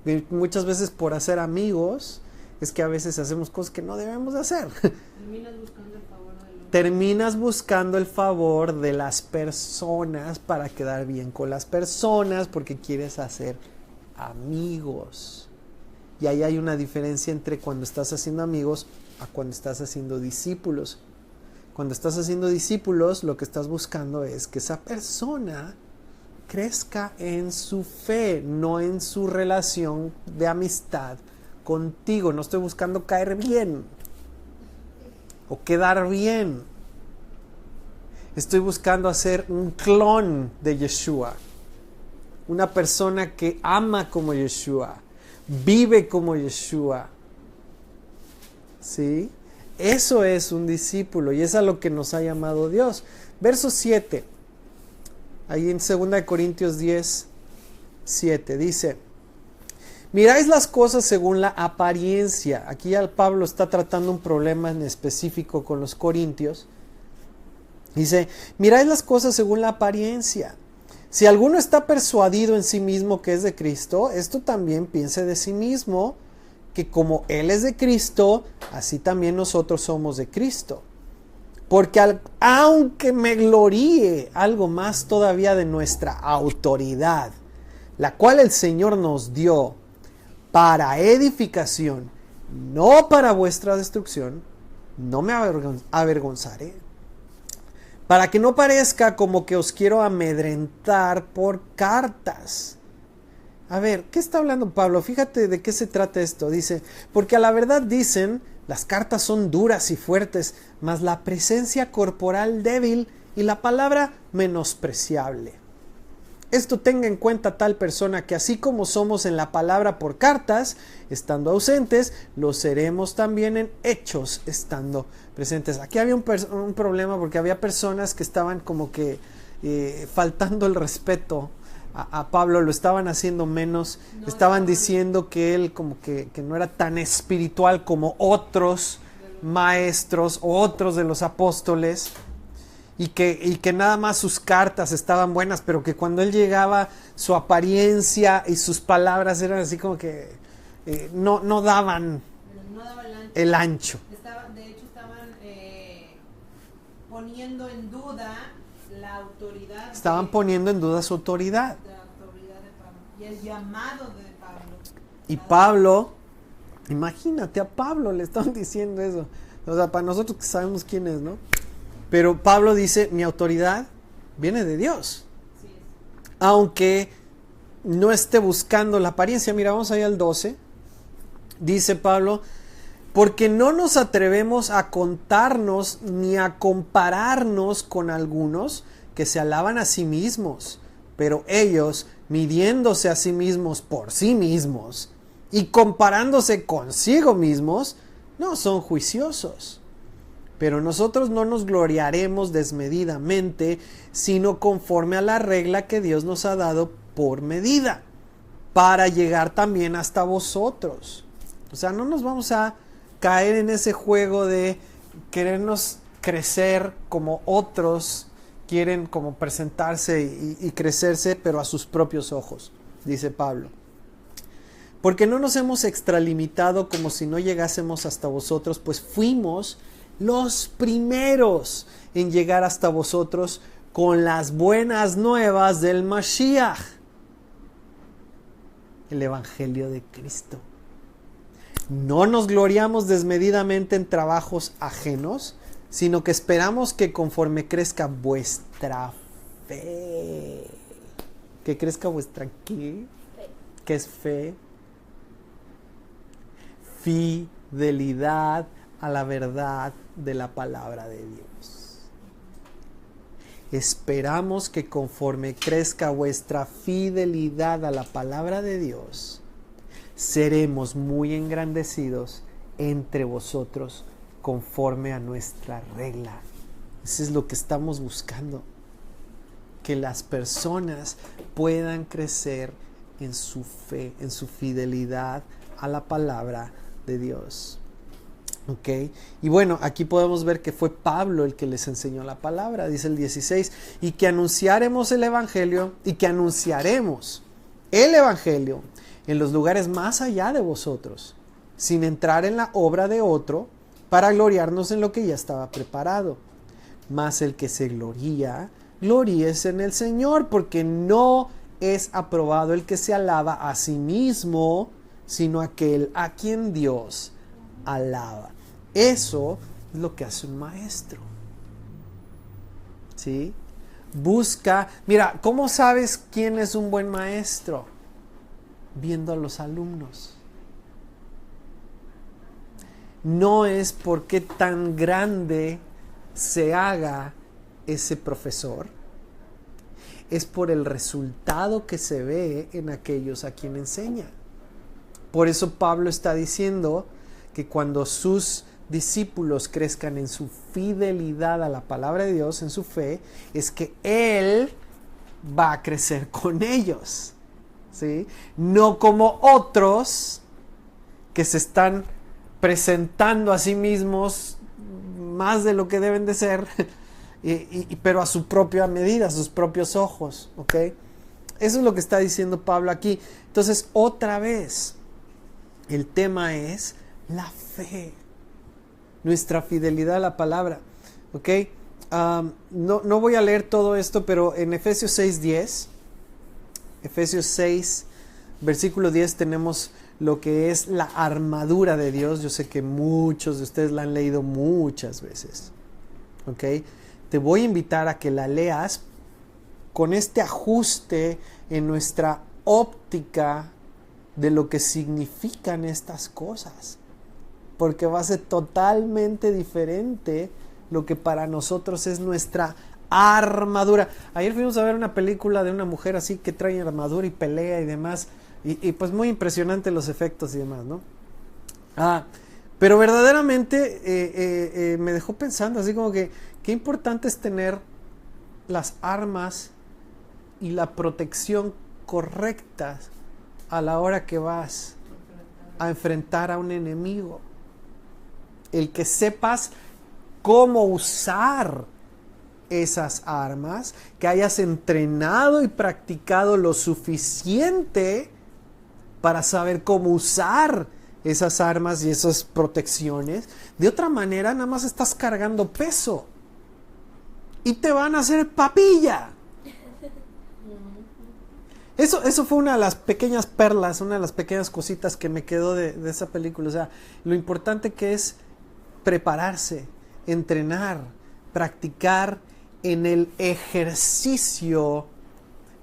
Y muchas veces por hacer amigos es que a veces hacemos cosas que no debemos de hacer. Terminas buscando el favor de las personas para quedar bien con las personas, porque quieres hacer amigos. Y ahí hay una diferencia entre cuando estás haciendo amigos a cuando estás haciendo discípulos. Cuando estás haciendo discípulos, lo que estás buscando es que esa persona crezca en su fe, no en su relación de amistad contigo. No estoy buscando caer bien o quedar bien. Estoy buscando hacer un clon de Yeshua. Una persona que ama como Yeshua, vive como Yeshua. ¿Sí? Eso es un discípulo y es a lo que nos ha llamado Dios. Verso 7. Ahí en 2 Corintios 10, 7 dice: miráis las cosas según la apariencia. Aquí ya Pablo está tratando un problema en específico con los corintios. Dice: miráis las cosas según la apariencia. Si alguno está persuadido en sí mismo que es de Cristo, esto también piense de sí mismo, que como Él es de Cristo, así también nosotros somos de Cristo. Porque aunque me gloríe algo más todavía de nuestra autoridad, la cual el Señor nos dio para edificación, no para vuestra destrucción, no me avergonzaré. Para que no parezca como que os quiero amedrentar por cartas. A ver, ¿qué está hablando Pablo? Fíjate de qué se trata esto. Dice: porque a la verdad dicen, las cartas son duras y fuertes, mas la presencia corporal débil y la palabra menospreciable. Esto tenga en cuenta tal persona, que así como somos en la palabra por cartas, estando ausentes, lo seremos también en hechos, estando presentes. Aquí había un problema, porque había personas que estaban como que faltando el respeto a Pablo, lo estaban haciendo menos, estaban diciendo que él como que no era tan espiritual como otros maestros o otros de los apóstoles. Y que nada más sus cartas estaban buenas, pero que cuando él llegaba, su apariencia y sus palabras eran así como que no daban el ancho. De hecho, estaban poniendo en duda la autoridad. Estaban poniendo en duda su autoridad. La autoridad de Pablo y el llamado de Pablo. Y Pablo, imagínate, a Pablo le estaban diciendo eso. O sea, para nosotros que sabemos quién es, ¿no? Pero Pablo dice: mi autoridad viene de Dios. Sí. Aunque no esté buscando la apariencia. Mira, vamos ahí al 12. Dice Pablo: porque no nos atrevemos a contarnos ni a compararnos con algunos que se alaban a sí mismos, pero ellos, midiéndose a sí mismos por sí mismos y comparándose consigo mismos, no son juiciosos. Pero nosotros no nos gloriaremos desmedidamente, sino conforme a la regla que Dios nos ha dado por medida, para llegar también hasta vosotros. O sea, no nos vamos a caer en ese juego de querernos crecer como otros quieren, como presentarse y crecerse, pero a sus propios ojos, dice Pablo. Porque no nos hemos extralimitado como si no llegásemos hasta vosotros, pues fuimos los primeros en llegar hasta vosotros con las buenas nuevas del Mashiach, el Evangelio de Cristo. No nos gloriamos desmedidamente en trabajos ajenos, sino que esperamos que conforme crezca vuestra fe. ¿Que crezca vuestra qué? Fe. ¿Qué es fe? Fidelidad a la verdad de la palabra de Dios. Esperamos que conforme crezca vuestra fidelidad a la palabra de Dios, seremos muy engrandecidos entre vosotros conforme a nuestra regla. Eso es lo que estamos buscando, que las personas puedan crecer en su fe, en su fidelidad a la palabra de Dios. ¿Ok? Y bueno, aquí podemos ver que fue Pablo el que les enseñó la palabra. Dice el 16: y que anunciaremos el Evangelio, y que anunciaremos el Evangelio en los lugares más allá de vosotros, sin entrar en la obra de otro, para gloriarnos en lo que ya estaba preparado. Mas el que se gloría, gloríese en el Señor, porque no es aprobado el que se alaba a sí mismo, sino aquel a quien Dios alaba. Eso es lo que hace un maestro. ¿sí? Busca, mira, ¿cómo sabes quién es un buen maestro? Viendo a los alumnos. No es porque tan grande se haga ese profesor, es por el resultado que se ve en aquellos a quien enseña. Por eso Pablo está diciendo que cuando sus discípulos crezcan en su fidelidad a la palabra de Dios, en su fe, es que Él va a crecer con ellos, ¿sí? No como otros que se están presentando a sí mismos más de lo que deben de ser, pero a su propia medida, a sus propios ojos, ¿ok? Eso es lo que está diciendo Pablo aquí. Entonces, otra vez, el tema es la fe, nuestra fidelidad a la palabra, ¿ok? No voy a leer todo esto, pero en Efesios 6, versículo 10, tenemos lo que es la armadura de Dios. Yo sé que muchos de ustedes la han leído muchas veces, ¿ok? Te voy a invitar a que la leas con este ajuste en nuestra óptica de lo que significan estas cosas, porque va a ser totalmente diferente lo que para nosotros es nuestra armadura. Ayer fuimos a ver una película de una mujer así que trae armadura y pelea y demás, y pues muy impresionante los efectos y demás, ¿no? Pero verdaderamente me dejó pensando así como que qué importante es tener las armas y la protección correctas a la hora que vas a enfrentar a un enemigo. El que sepas cómo usar esas armas, que hayas entrenado y practicado lo suficiente para saber cómo usar esas armas y esas protecciones. De otra manera, nada más estás cargando peso y te van a hacer papilla. Eso fue una de las pequeñas perlas, una de las pequeñas cositas que me quedó de esa película. O sea, lo importante que es prepararse, entrenar, practicar en el ejercicio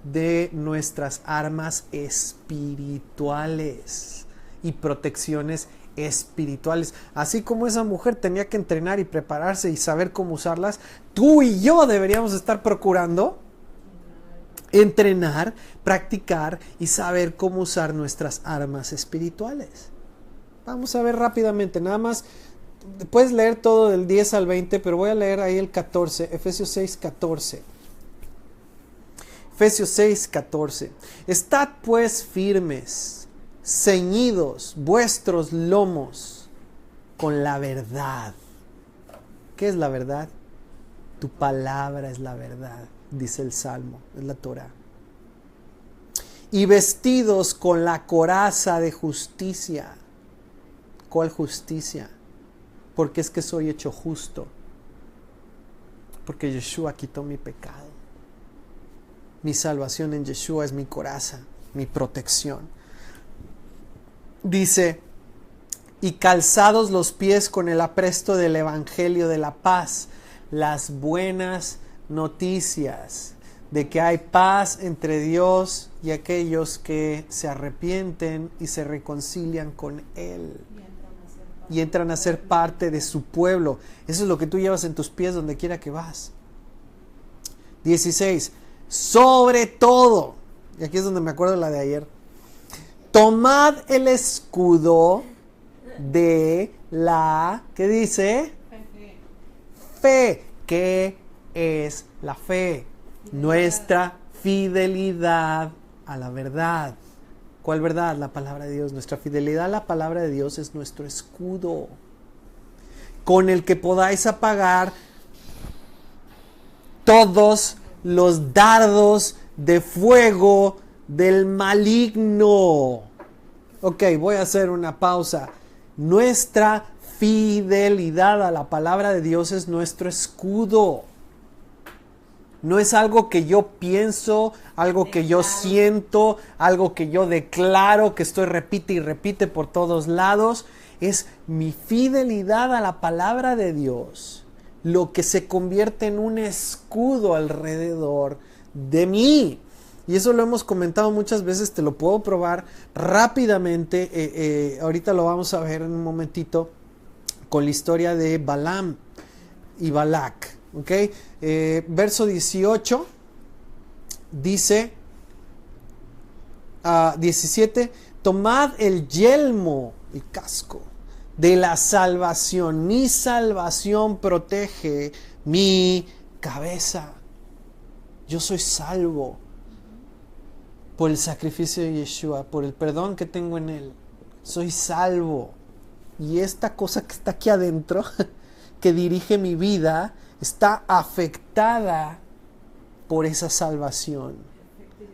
de nuestras armas espirituales y protecciones espirituales. Así como esa mujer tenía que entrenar y prepararse y saber cómo usarlas, tú y yo deberíamos estar procurando entrenar, practicar y saber cómo usar nuestras armas espirituales. Vamos a ver rápidamente, nada más. Puedes leer todo del 10 al 20, pero voy a leer ahí el 14, Efesios 6, 14. Efesios 6, 14. Estad pues firmes, ceñidos vuestros lomos con la verdad. ¿Qué es la verdad? Tu palabra es la verdad, dice el Salmo, es la Torá. Y vestidos con la coraza de justicia. ¿Cuál justicia? Porque es que soy hecho justo. Porque Yeshua quitó mi pecado. Mi salvación en Yeshua es mi coraza, mi protección. Dice, y calzados los pies con el apresto del evangelio de la paz, las buenas noticias de que hay paz entre Dios y aquellos que se arrepienten y se reconcilian con Él. Y entran a ser parte de su pueblo. Eso es lo que tú llevas en tus pies donde quiera que vas. 16. Sobre todo, y aquí es donde me acuerdo la de ayer, tomad el escudo de la, ¿qué dice? Fe. ¿Qué es la fe? Nuestra fidelidad a la verdad. ¿Cuál verdad? La palabra de Dios. Nuestra fidelidad a la palabra de Dios es nuestro escudo, con el que podáis apagar todos los dardos de fuego del maligno. Ok, voy a hacer una pausa. Nuestra fidelidad a la palabra de Dios es nuestro escudo. No es algo que yo pienso, algo que yo siento, algo que yo declaro, que estoy repite y repite por todos lados. Es mi fidelidad a la palabra de Dios. lo que se convierte en un escudo alrededor de mí. Y eso lo hemos comentado muchas veces, te lo puedo probar rápidamente. Ahorita lo vamos a ver en un momentito con la historia de Balaam y Balac. ¿Okay? Verso 18 dice, 17, tomad el yelmo, el casco de la salvación. Mi salvación protege mi cabeza. Yo soy salvo por el sacrificio de Yeshua, por el perdón que tengo en Él. Soy salvo. Y esta cosa que está aquí adentro, que dirige mi vida, está afectada por esa salvación.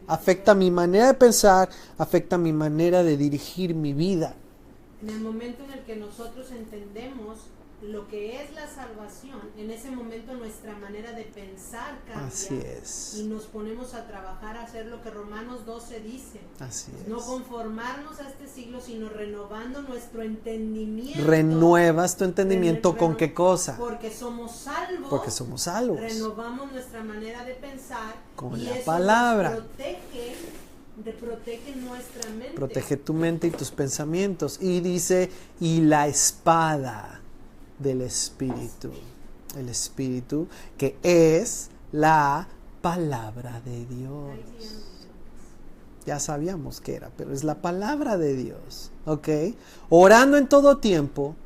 Afecta mi manera de pensar, afecta mi manera de dirigir mi vida. En el momento en el que nosotros entendemos lo que es la salvación, en ese momento nuestra manera de pensar cambia. Así es. Y nos ponemos a trabajar a hacer lo que Romanos 12 dice. Así es. No conformarnos a este siglo, sino renovando nuestro entendimiento. Renuevas tu entendimiento ¿con qué cosa? Porque somos salvos. Porque somos salvos. Renovamos nuestra manera de pensar. Con y la eso palabra. nos protege nuestra mente. Protege tu mente y tus pensamientos. Y dice, y la espada del Espíritu. El Espíritu, que es la palabra de Dios. Ya sabíamos que era, pero es la palabra de Dios. ¿Ok? Orando en todo tiempo,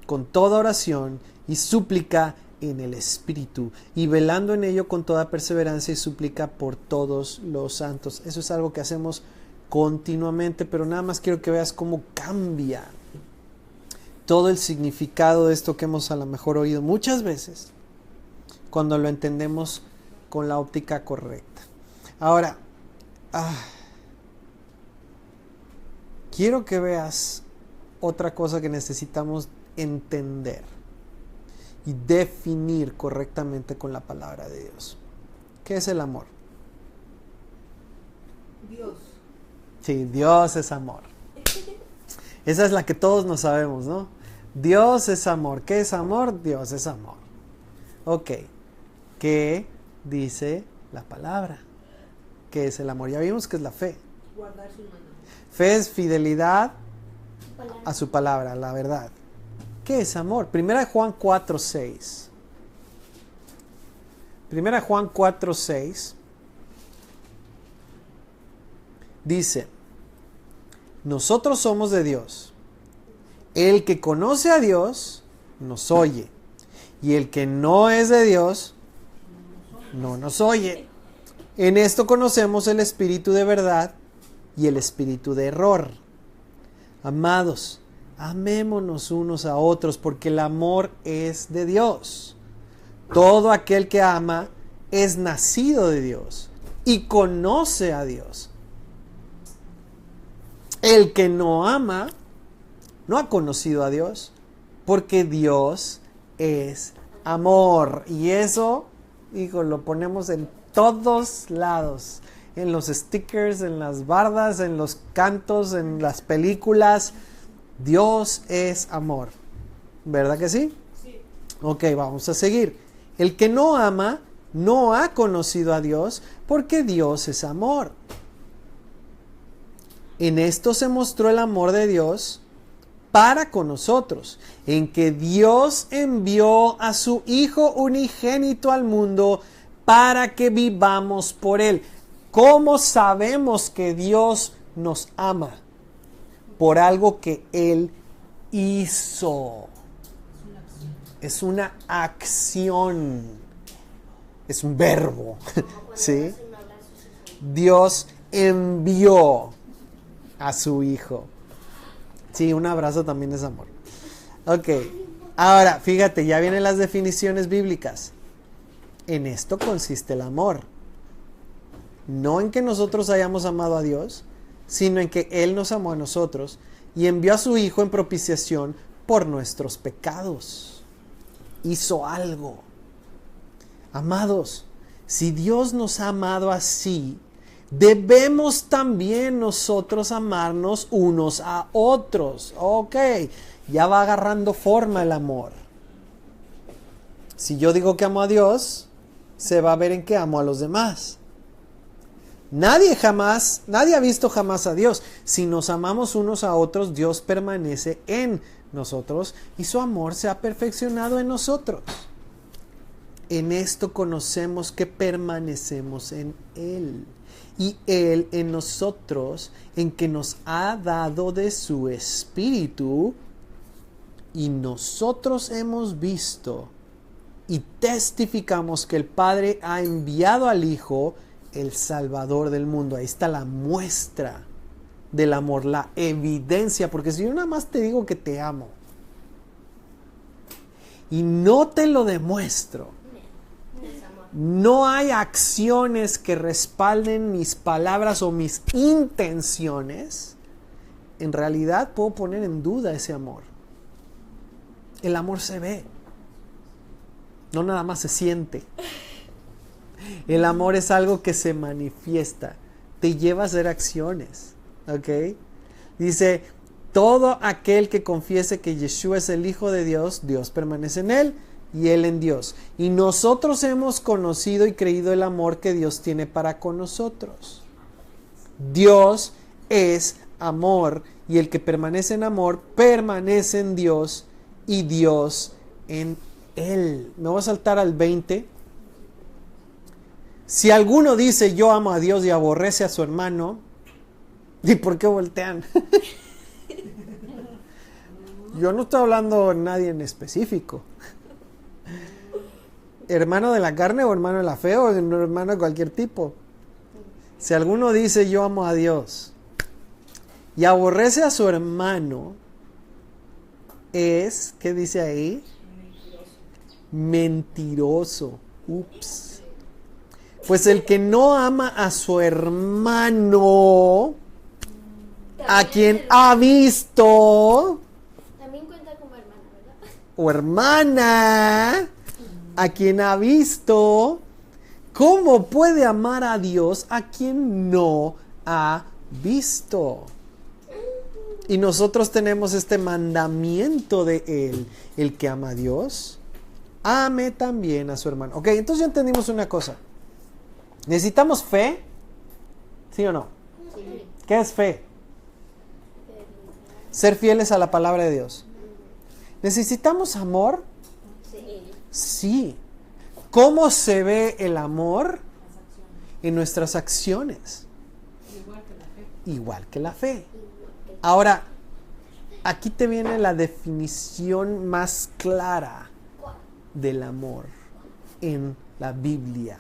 con toda oración y súplica en el Espíritu, y velando en ello con toda perseverancia y súplica por todos los santos. Eso es algo que hacemos continuamente, pero nada más quiero que veas cómo cambia todo el significado de esto que hemos a lo mejor oído muchas veces cuando lo entendemos con la óptica correcta. Ahora, quiero que veas otra cosa que necesitamos entender y definir correctamente con la palabra de Dios. ¿Qué es el amor? Dios. Sí, Dios es amor. Esa es la que todos nos sabemos, ¿no? Dios es amor. ¿Qué es amor? Dios es amor. Ok. ¿Qué dice la palabra? ¿Qué es el amor? Ya vimos que es la fe. Guardar sus mandamientos. Fe es fidelidad a su palabra, la verdad. ¿Qué es amor? Primera de Juan 4:6. Primera de Juan 4:6 dice: nosotros somos de Dios. El que conoce a Dios nos oye, y el que no es de Dios no nos oye. En esto conocemos el espíritu de verdad y el espíritu de error. Amados, amémonos unos a otros, porque el amor es de Dios. Todo aquel que ama es nacido de Dios y conoce a Dios. El que no ama no ha conocido a Dios, porque Dios es amor. Y eso, hijo, lo ponemos en todos lados. En los stickers, en las bardas, en los cantos, en las películas. Dios es amor. ¿Verdad que sí? Sí. Ok, vamos a seguir. El que no ama no ha conocido a Dios, porque Dios es amor. En esto se mostró el amor de Dios para con nosotros, en que Dios envió a su Hijo unigénito al mundo para que vivamos por Él. ¿Cómo sabemos que Dios nos ama? Por algo que Él hizo. Es una acción. Es un verbo. ¿Sí? Dios envió a su Hijo. Sí, un abrazo también es amor. Ok. Ahora, fíjate, ya vienen las definiciones bíblicas. En esto consiste el amor. No en que nosotros hayamos amado a Dios, sino en que Él nos amó a nosotros y envió a su Hijo en propiciación por nuestros pecados. Hizo algo. Amados, si Dios nos ha amado así, debemos también nosotros amarnos unos a otros. Ok, ya va agarrando forma el amor. Si yo digo que amo a Dios, se va a ver en que amo a los demás. Nadie ha visto jamás a Dios. Si nos amamos unos a otros, Dios permanece en nosotros y su amor se ha perfeccionado en nosotros. En esto conocemos que permanecemos en Él y Él en nosotros, en que nos ha dado de su Espíritu, y nosotros hemos visto y testificamos que el Padre ha enviado al Hijo, el Salvador del mundo. Ahí está la muestra del amor, la evidencia, porque si yo nada más te digo que te amo y no te lo demuestro, no hay acciones que respalden mis palabras o mis intenciones, en realidad puedo poner en duda ese amor. El amor se ve, no nada más se siente. El amor es algo que se manifiesta, te lleva a hacer acciones, ¿ok? Dice, todo aquel que confiese que Yeshua es el Hijo de Dios, Dios permanece en él y él en Dios. Y nosotros hemos conocido y creído el amor que Dios tiene para con nosotros. Dios es amor, y el que permanece en amor permanece en Dios y Dios en él. Me voy a saltar al 20. Si alguno dice yo amo a Dios y aborrece a su hermano, ¿y por qué voltean? Yo no estoy hablando de nadie en específico. Hermano de la carne o hermano de la fe o hermano de cualquier tipo. Si alguno dice yo amo a Dios y aborrece a su hermano, es, ¿qué dice ahí? Mentiroso. Ups. Pues el que no ama a su hermano, a quien ha visto, también cuenta como hermana, ¿verdad? o hermana, a quien ha visto, ¿cómo puede amar a Dios a quien no ha visto? Y nosotros tenemos este mandamiento de Él: el que ama a Dios, ame también a su hermano. Ok, entonces ya entendimos una cosa. ¿Necesitamos fe? ¿Sí o no? Sí. ¿Qué es fe? Ser fieles a la palabra de Dios. ¿Necesitamos amor? Sí. Sí. ¿Cómo se ve el amor? En nuestras acciones. Igual que la fe. Ahora, aquí te viene la definición más clara del amor en la Biblia.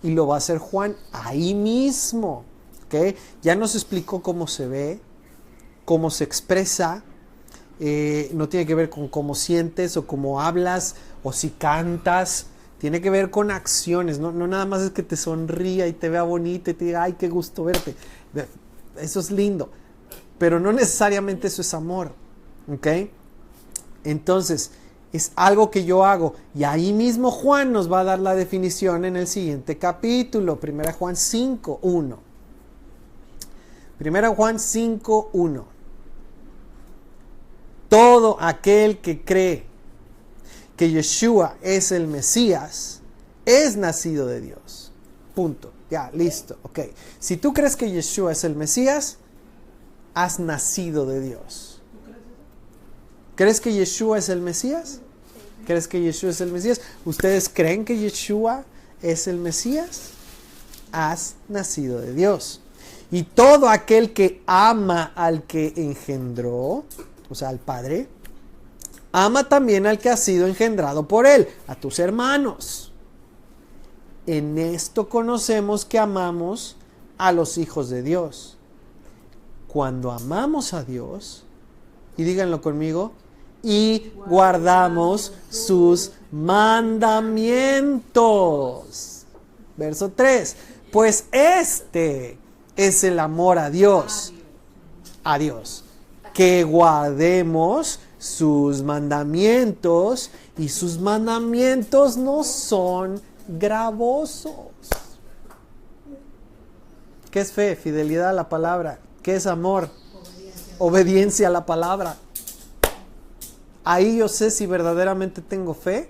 Y lo va a hacer Juan ahí mismo. ¿Okay? Ya nos explicó cómo se ve, cómo se expresa. No tiene que ver con cómo sientes o cómo hablas o si cantas. Tiene que ver con acciones. No nada más es que te sonría y te vea bonita y te diga, ay, qué gusto verte. Eso es lindo. Pero no necesariamente eso es amor. ¿Ok? Entonces, es algo que yo hago. Y ahí mismo Juan nos va a dar la definición en el siguiente capítulo. 1 Juan 5:1. 1 Juan 5:1. Todo aquel que cree que Yeshua es el Mesías es nacido de Dios. Punto. Ya, listo. Ok. Si tú crees que Yeshua es el Mesías, has nacido de Dios. ¿Crees que Yeshua es el Mesías? ¿Crees que Yeshua es el Mesías? ¿Ustedes creen que Yeshua es el Mesías? Has nacido de Dios. Y todo aquel que ama al que engendró, o sea, al Padre, ama también al que ha sido engendrado por Él, a tus hermanos. En esto conocemos que amamos a los hijos de Dios. Cuando amamos a Dios, y díganlo conmigo, y guardamos sus mandamientos. Verso 3. Pues este es el amor a Dios. A Dios. Que guardemos sus mandamientos, y sus mandamientos no son gravosos. ¿Qué es fe? Fidelidad a la palabra. ¿Qué es amor? Obediencia a la palabra. Ahí yo sé si verdaderamente tengo fe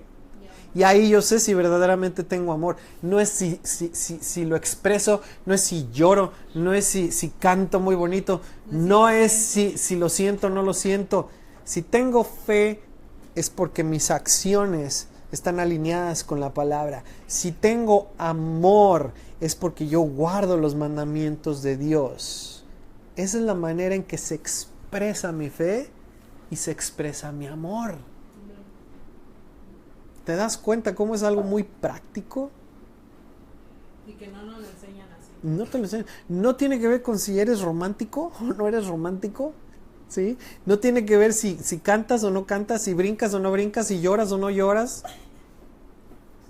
Y ahí yo sé si verdaderamente tengo amor. No es si lo expreso, no es si lloro, no es si canto muy bonito, no es si lo siento o no lo siento. Si tengo fe es porque mis acciones están alineadas con la palabra. Si tengo amor es porque yo guardo los mandamientos de Dios. Esa es la manera en que se expresa mi fe y se expresa mi amor. ¿Te das cuenta cómo es algo muy práctico? Y que no nos lo enseñan así. No te lo enseñan. No tiene que ver con si eres romántico o no eres romántico. ¿Sí? No tiene que ver si cantas o no cantas, si brincas o no brincas, si lloras o no lloras.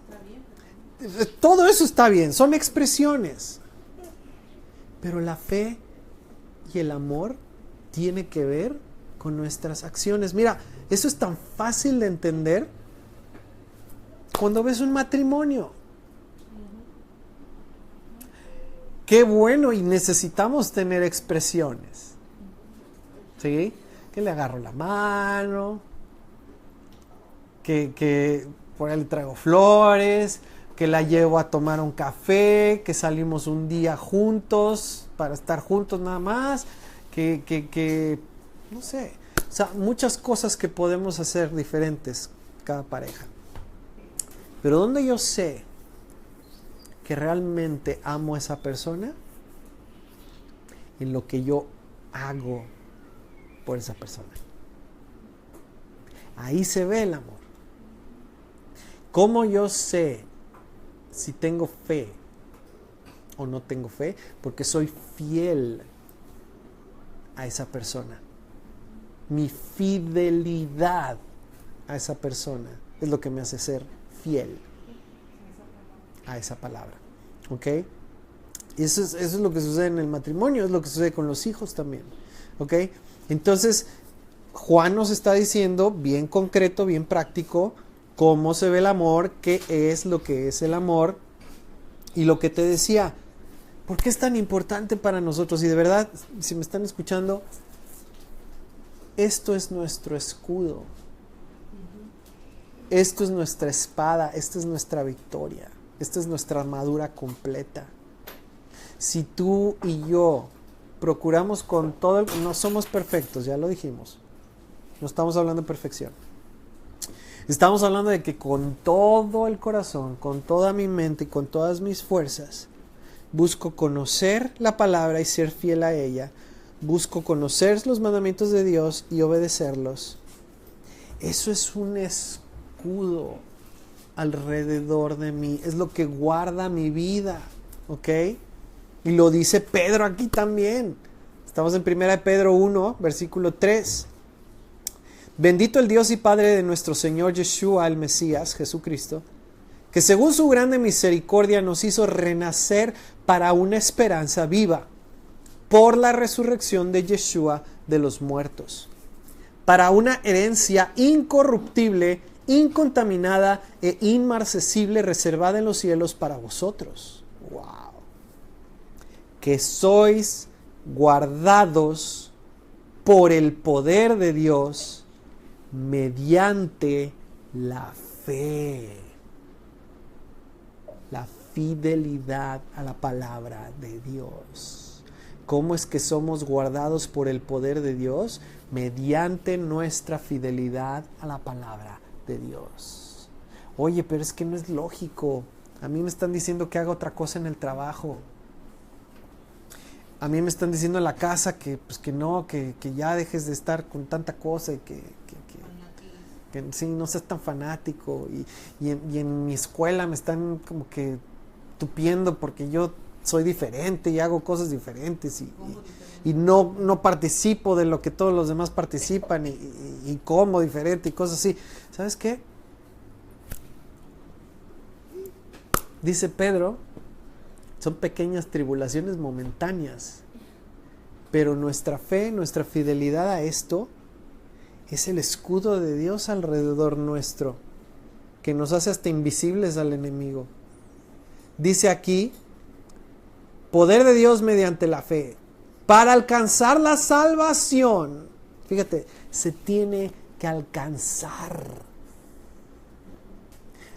Está bien. Todo eso está bien, son expresiones. Pero la fe y el amor tiene que ver con nuestras acciones. Mira, eso es tan fácil de entender cuando ves un matrimonio. Qué bueno, y necesitamos tener expresiones. ¿Sí? Que le agarro la mano, que por ahí le traigo flores, que la llevo a tomar un café, que salimos un día juntos, para estar juntos nada más, que no sé, o sea, muchas cosas que podemos hacer diferentes cada pareja. Pero ¿dónde yo sé que realmente amo a esa persona? En lo que yo hago por esa persona. Ahí se ve el amor. ¿Cómo yo sé si tengo fe o no tengo fe? Porque soy fiel a esa persona. Mi fidelidad a esa persona es lo que me hace ser fiel a esa palabra. ¿Ok? Eso es lo que sucede en el matrimonio, es lo que sucede con los hijos también. ¿Ok? Entonces, Juan nos está diciendo, bien concreto, bien práctico, cómo se ve el amor, qué es lo que es el amor. Y lo que te decía, ¿por qué es tan importante para nosotros? Y de verdad, si me están escuchando, esto es nuestro escudo. Esto es nuestra espada, esta es nuestra victoria, esta es nuestra armadura completa. Si tú y yo procuramos con todo, no somos perfectos, ya lo dijimos, no estamos hablando de perfección, estamos hablando de que con todo el corazón, con toda mi mente y con todas mis fuerzas, busco conocer la palabra y ser fiel a ella, busco conocer los mandamientos de Dios y obedecerlos. Eso es un escudo alrededor de mí, es lo que guarda mi vida, ¿ok? Y lo dice Pedro aquí también. Estamos en 1 Pedro 1, versículo 3. Bendito el Dios y Padre de nuestro Señor Yeshua, el Mesías, Jesucristo, que según su grande misericordia nos hizo renacer para una esperanza viva, por la resurrección de Yeshua de los muertos, para una herencia incorruptible, incontaminada e inmarcesible, reservada en los cielos para vosotros. ¡Wow! Que sois guardados por el poder de Dios mediante la fe. La fidelidad a la palabra de Dios. ¿Cómo es que somos guardados por el poder de Dios? Mediante nuestra fidelidad a la palabra de Dios. Oye, pero es que no es lógico. A mí me están diciendo que haga otra cosa en el trabajo. A mí me están diciendo en la casa que no, que ya dejes de estar con tanta cosa y que sí, no seas tan fanático. Y en mi escuela me están como que tupiendo porque yo soy diferente y hago cosas diferentes y no participo de lo que todos los demás participan y como diferente y cosas así. ¿Sabes qué? Dice Pedro, son pequeñas tribulaciones momentáneas, pero nuestra fe, nuestra fidelidad a esto es el escudo de Dios alrededor nuestro, que nos hace hasta invisibles al enemigo. Dice aquí, poder de Dios mediante la fe, para alcanzar la salvación. Fíjate, se tiene que alcanzar.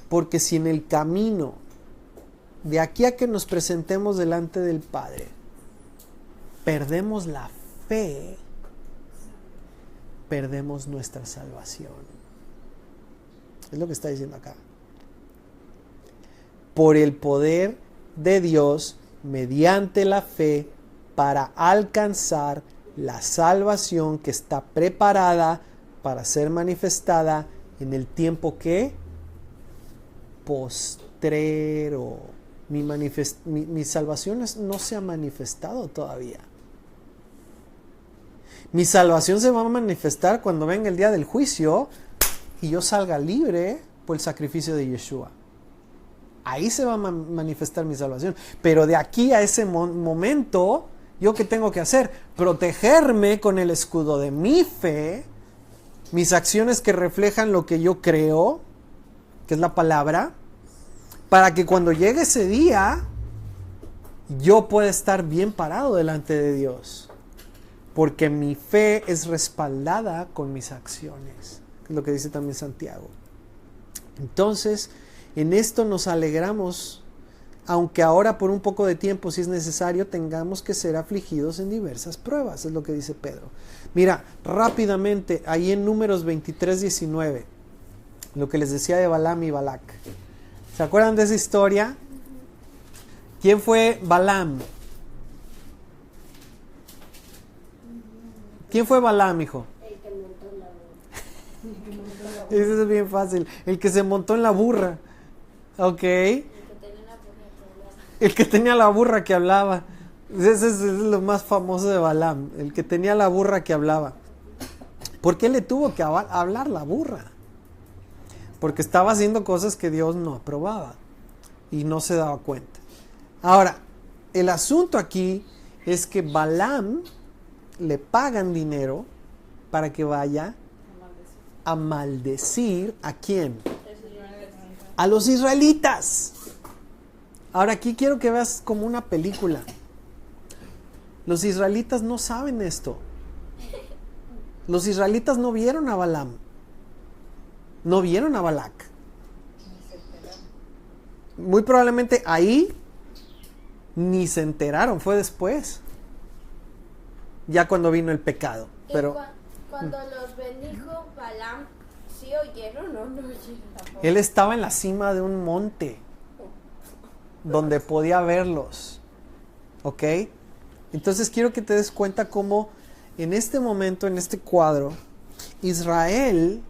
Porque si en el camino, de aquí a que nos presentemos delante del Padre, perdemos la fe, perdemos nuestra salvación. Es lo que está diciendo acá. Por el poder de Dios, mediante la fe, para alcanzar la salvación que está preparada para ser manifestada en el tiempo que postrero. Mi salvación no se ha manifestado todavía. Mi salvación se va a manifestar cuando venga el día del juicio y yo salga libre por el sacrificio de Yeshua. Ahí se va a manifestar mi salvación. Pero de aquí a ese momento, ¿yo qué tengo que hacer? Protegerme con el escudo de mi fe, mis acciones que reflejan lo que yo creo, que es la palabra, para que cuando llegue ese día, yo pueda estar bien parado delante de Dios. Porque mi fe es respaldada con mis acciones. Es lo que dice también Santiago. Entonces, en esto nos alegramos, aunque ahora por un poco de tiempo, si es necesario, tengamos que ser afligidos en diversas pruebas. Es lo que dice Pedro. Mira, rápidamente, ahí en Números 23:19, lo que les decía de Balaam y Balac. ¿Se acuerdan de esa historia? ¿Quién fue Balaam? ¿Quién fue Balaam, hijo? El que montó la burra. Eso es bien fácil. El que se montó en la burra. Ok. El que tenía la burra que hablaba. Ese es lo más famoso de Balaam. El que tenía la burra que hablaba. ¿Por qué le tuvo que hablar la burra? Porque estaba haciendo cosas que Dios no aprobaba. Y no se daba cuenta. Ahora, el asunto aquí es que Balaam le pagan dinero para que vaya a maldecir ¿a quién? A los israelitas. Ahora aquí quiero que veas como una película. Los israelitas no saben esto. Los israelitas no vieron a Balaam. No vieron a Balac. Muy probablemente ahí ni se enteraron, fue después. Ya cuando vino el pecado. Pero cuando los bendijo Balaam, ¿sí oyeron o no oyeron? él estaba en la cima de un monte donde podía verlos. ¿Ok? Entonces quiero que te des cuenta cómo en este momento, en este cuadro, Israel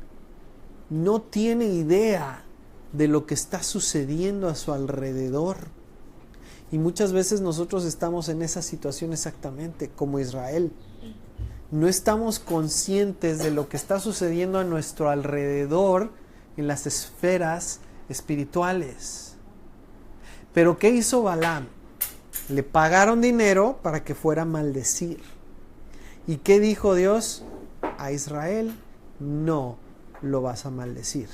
no tiene idea de lo que está sucediendo a su alrededor. Y muchas veces nosotros estamos en esa situación exactamente como Israel. No estamos conscientes de lo que está sucediendo a nuestro alrededor en las esferas espirituales. Pero ¿qué hizo Balaam? Le pagaron dinero para que fuera a maldecir. ¿Y qué dijo Dios a Israel? No lo vas a maldecir,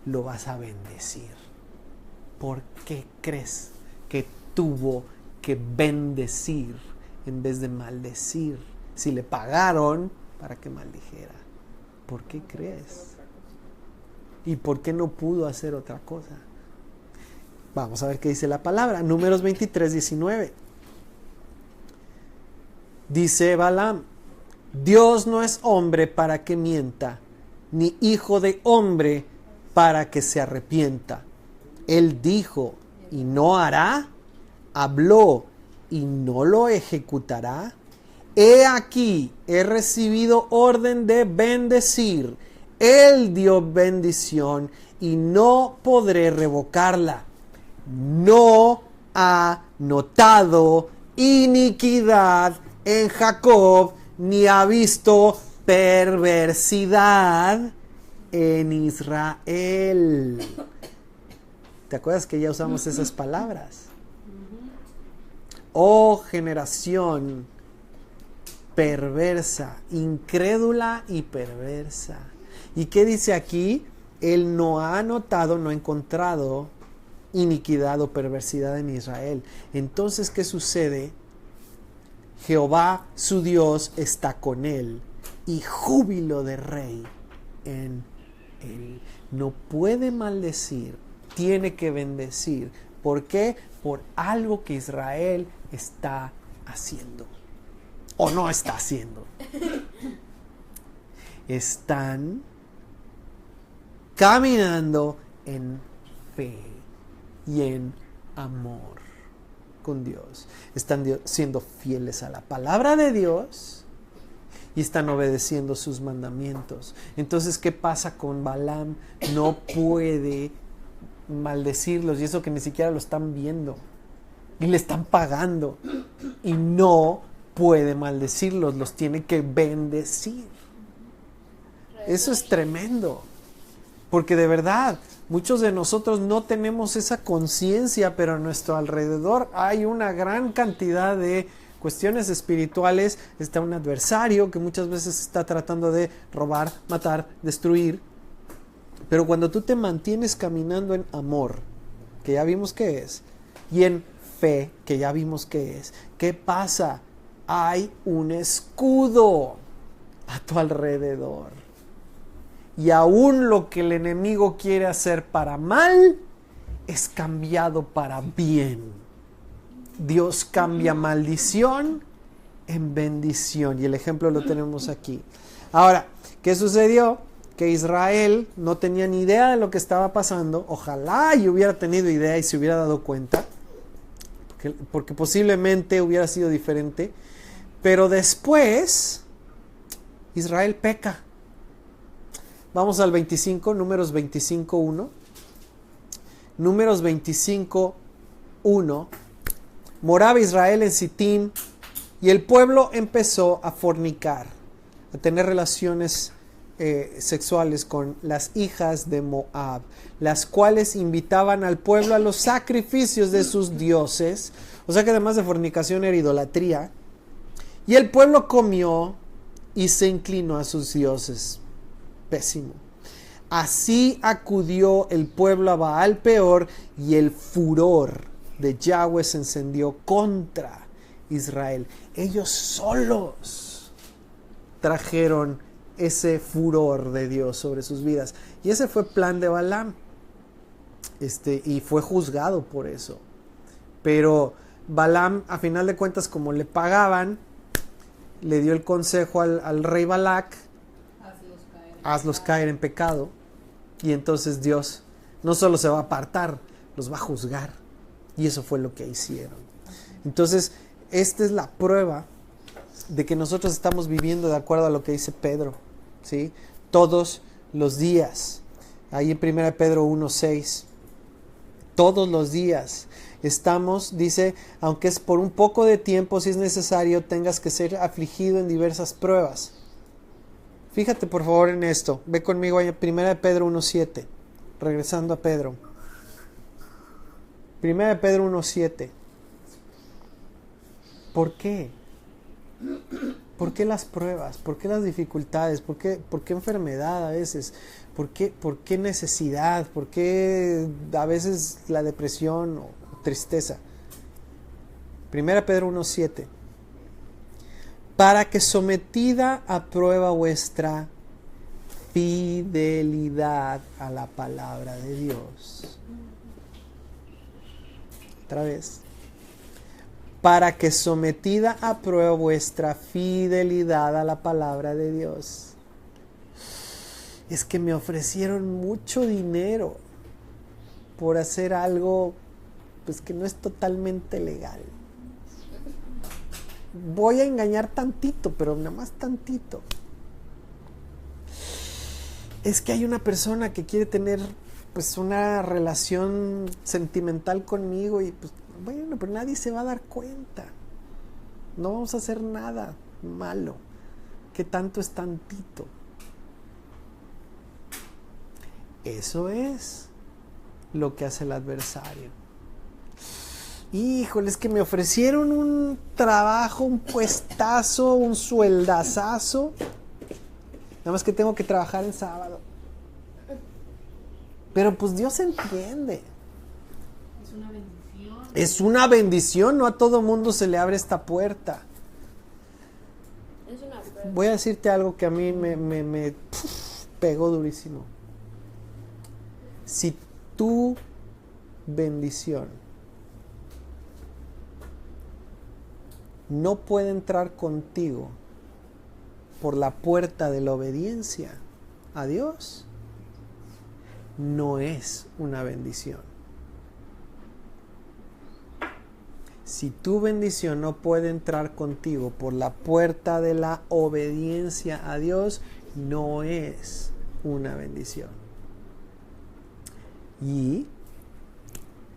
lo vas a bendecir. ¿Por qué crees que tuvo que bendecir en vez de maldecir? Si le pagaron para que maldijera, ¿por qué crees? ¿Y por qué no pudo hacer otra cosa? Vamos a ver qué dice la palabra. Números 23:19. Dice Balaam: Dios no es hombre para que mienta, ni hijo de hombre para que se arrepienta. Él dijo y no hará, habló y no lo ejecutará. He aquí, he recibido orden de bendecir. Él dio bendición y no podré revocarla. No ha notado iniquidad en Jacob, ni ha visto perversidad en Israel. ¿Te acuerdas que ya usamos esas palabras? Oh generación perversa, incrédula y perversa. ¿Y qué dice aquí? Él no ha notado, no ha encontrado iniquidad o perversidad en Israel. Entonces, ¿qué sucede? Jehová, su Dios, está con él, y júbilo de rey en él. No puede maldecir tiene que bendecir. ¿Por qué? Por algo que Israel está haciendo. O no está haciendo. Están caminando en fe y en amor con Dios. Están siendo fieles a la palabra de Dios y están obedeciendo sus mandamientos. Entonces, ¿qué pasa con Balaam? No puede maldecirlos, y eso que ni siquiera lo están viendo y le están pagando, y no puede maldecirlos, los tiene que bendecir. Eso es tremendo, porque de verdad muchos de nosotros no tenemos esa conciencia, pero a nuestro alrededor hay una gran cantidad de cuestiones espirituales. Está un adversario que muchas veces está tratando de robar, matar, destruir. Pero cuando tú te mantienes caminando en amor, que ya vimos que es, y en fe, que ya vimos que es, ¿qué pasa? Hay un escudo a tu alrededor. Y aún lo que el enemigo quiere hacer para mal, es cambiado para bien. Dios cambia maldición en bendición. Y el ejemplo lo tenemos aquí. Ahora, ¿qué sucedió? Que Israel no tenía ni idea de lo que estaba pasando. Ojalá y hubiera tenido idea y se hubiera dado cuenta, porque posiblemente hubiera sido diferente. Pero después Israel peca. Vamos al 25, Números 25:1. Números 25:1. Moraba Israel en Sittim, y el pueblo empezó a fornicar, a tener relaciones sexuales con las hijas de Moab, las cuales invitaban al pueblo a los sacrificios de sus dioses. O sea que además de fornicación era idolatría. Y el pueblo comió y se inclinó a sus dioses. Pésimo. Así acudió el pueblo a Baal Peor, y el furor de Yahweh se encendió contra Israel. Ellos solos trajeron ese furor de Dios sobre sus vidas. Y ese fue plan de Balaam. Y fue juzgado por eso. Pero Balaam, a final de cuentas, como le pagaban, le dio el consejo al rey Balac: hazlos caer en pecado. Y entonces Dios no solo se va a apartar, los va a juzgar. Y eso fue lo que hicieron. Entonces, esta es la prueba de que nosotros estamos viviendo de acuerdo a lo que dice Pedro, ¿sí? Todos los días. Ahí en 1 Pedro 1:6. Todos los días estamos, dice, aunque es por un poco de tiempo, si es necesario, tengas que ser afligido en diversas pruebas. Fíjate por favor en esto. Ve conmigo a 1 Pedro 1:7. Regresando a Pedro. 1 Pedro 1:7. ¿Por qué? ¿Por qué las pruebas? ¿Por qué las dificultades? ¿Por qué enfermedad a veces? ¿Por qué necesidad? ¿Por qué a veces la depresión o tristeza? 1 Pedro 1:7. Para que, sometida a prueba vuestra fidelidad a la palabra de Dios. Otra vez. Para que, sometida a prueba vuestra fidelidad a la palabra de Dios. Es que me ofrecieron mucho dinero por hacer algo pues que no es totalmente legal. Voy a engañar tantito, pero nada más tantito. Es que hay una persona que quiere tener pues una relación sentimental conmigo, y pues bueno, pero nadie se va a dar cuenta. No vamos a hacer nada malo. ¿Qué tanto es tantito? Eso es lo que hace el adversario. Híjole, es que me ofrecieron un trabajo, un puestazo, un sueldazazo. Nada más que tengo que trabajar en sábado. Pero pues Dios entiende. Es una bendición. Es una bendición, no a todo mundo se le abre esta puerta. Es una prueba. Voy a decirte algo que a mí me pegó durísimo. Si tú bendición no puede entrar contigo por la puerta de la obediencia a Dios, no es una bendición. Si tu bendición no puede entrar contigo por la puerta de la obediencia a Dios, no es una bendición. Y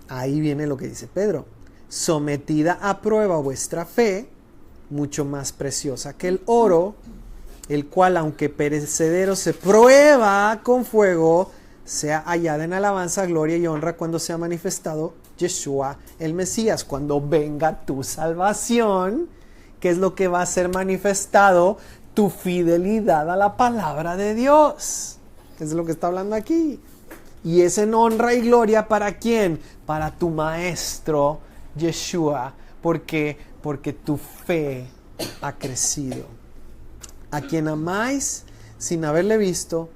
ahí viene lo que dice Pedro: sometida a prueba vuestra fe, mucho más preciosa que el oro, el cual, aunque perecedero, se prueba con fuego, sea hallada en alabanza, gloria y honra cuando sea manifestado Yeshua el Mesías. Cuando venga tu salvación, ¿qué es lo que va a ser manifestado? Tu fidelidad a la palabra de Dios. Es lo que está hablando aquí. Y es en honra y gloria, ¿para quién? Para tu maestro Yeshua. Porque tu fe ha crecido. A quien amáis sin haberle visto,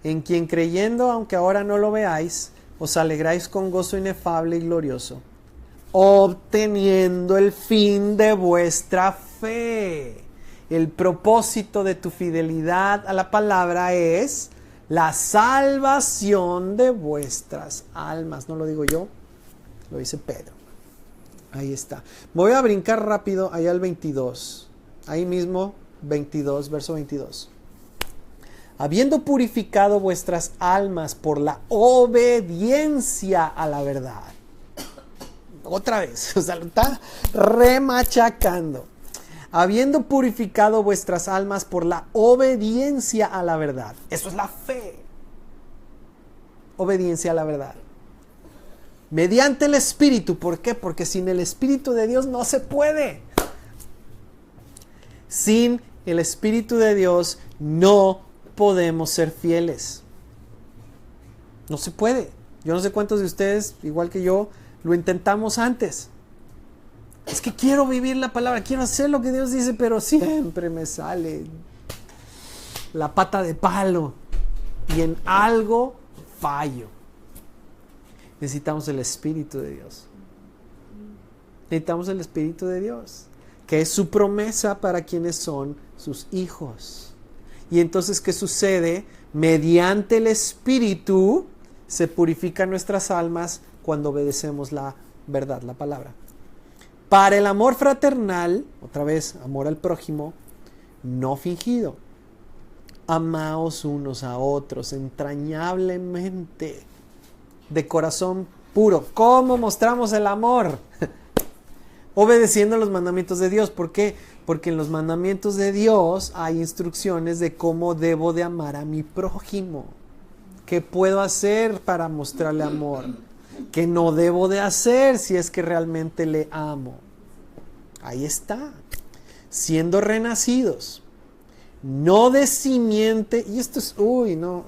en quien creyendo, aunque ahora no lo veáis, os alegráis con gozo inefable y glorioso, obteniendo el fin de vuestra fe. El propósito de tu fidelidad a la palabra es la salvación de vuestras almas. No lo digo yo, lo dice Pedro. Ahí está. Voy a brincar rápido allá al 22. Ahí mismo, 22, verso 22. Habiendo purificado vuestras almas por la obediencia a la verdad. Otra vez, o sea, lo está remachacando. Habiendo purificado vuestras almas por la obediencia a la verdad. Eso es la fe. Obediencia a la verdad. Mediante el Espíritu. ¿Por qué? Porque sin el Espíritu de Dios no se puede. Sin el Espíritu de Dios no podemos ser fieles. No se puede. Yo no sé cuántos de ustedes, igual que yo, lo intentamos antes. Es que quiero vivir la palabra, quiero hacer lo que Dios dice, pero siempre me sale la pata de palo y en algo fallo. Necesitamos el Espíritu de Dios. Necesitamos el Espíritu de Dios, que es su promesa para quienes son sus hijos. Y entonces, ¿qué sucede? Mediante el Espíritu se purifican nuestras almas cuando obedecemos la verdad, la palabra. Para el amor fraternal, otra vez, amor al prójimo, no fingido. Amaos unos a otros entrañablemente, de corazón puro. ¿Cómo mostramos el amor? Obedeciendo los mandamientos de Dios. ¿Por qué? Porque en los mandamientos de Dios hay instrucciones de cómo debo de amar a mi prójimo. ¿Qué puedo hacer para mostrarle amor? ¿Qué no debo de hacer si es que realmente le amo? Ahí está. Siendo renacidos, no de simiente. Y esto es,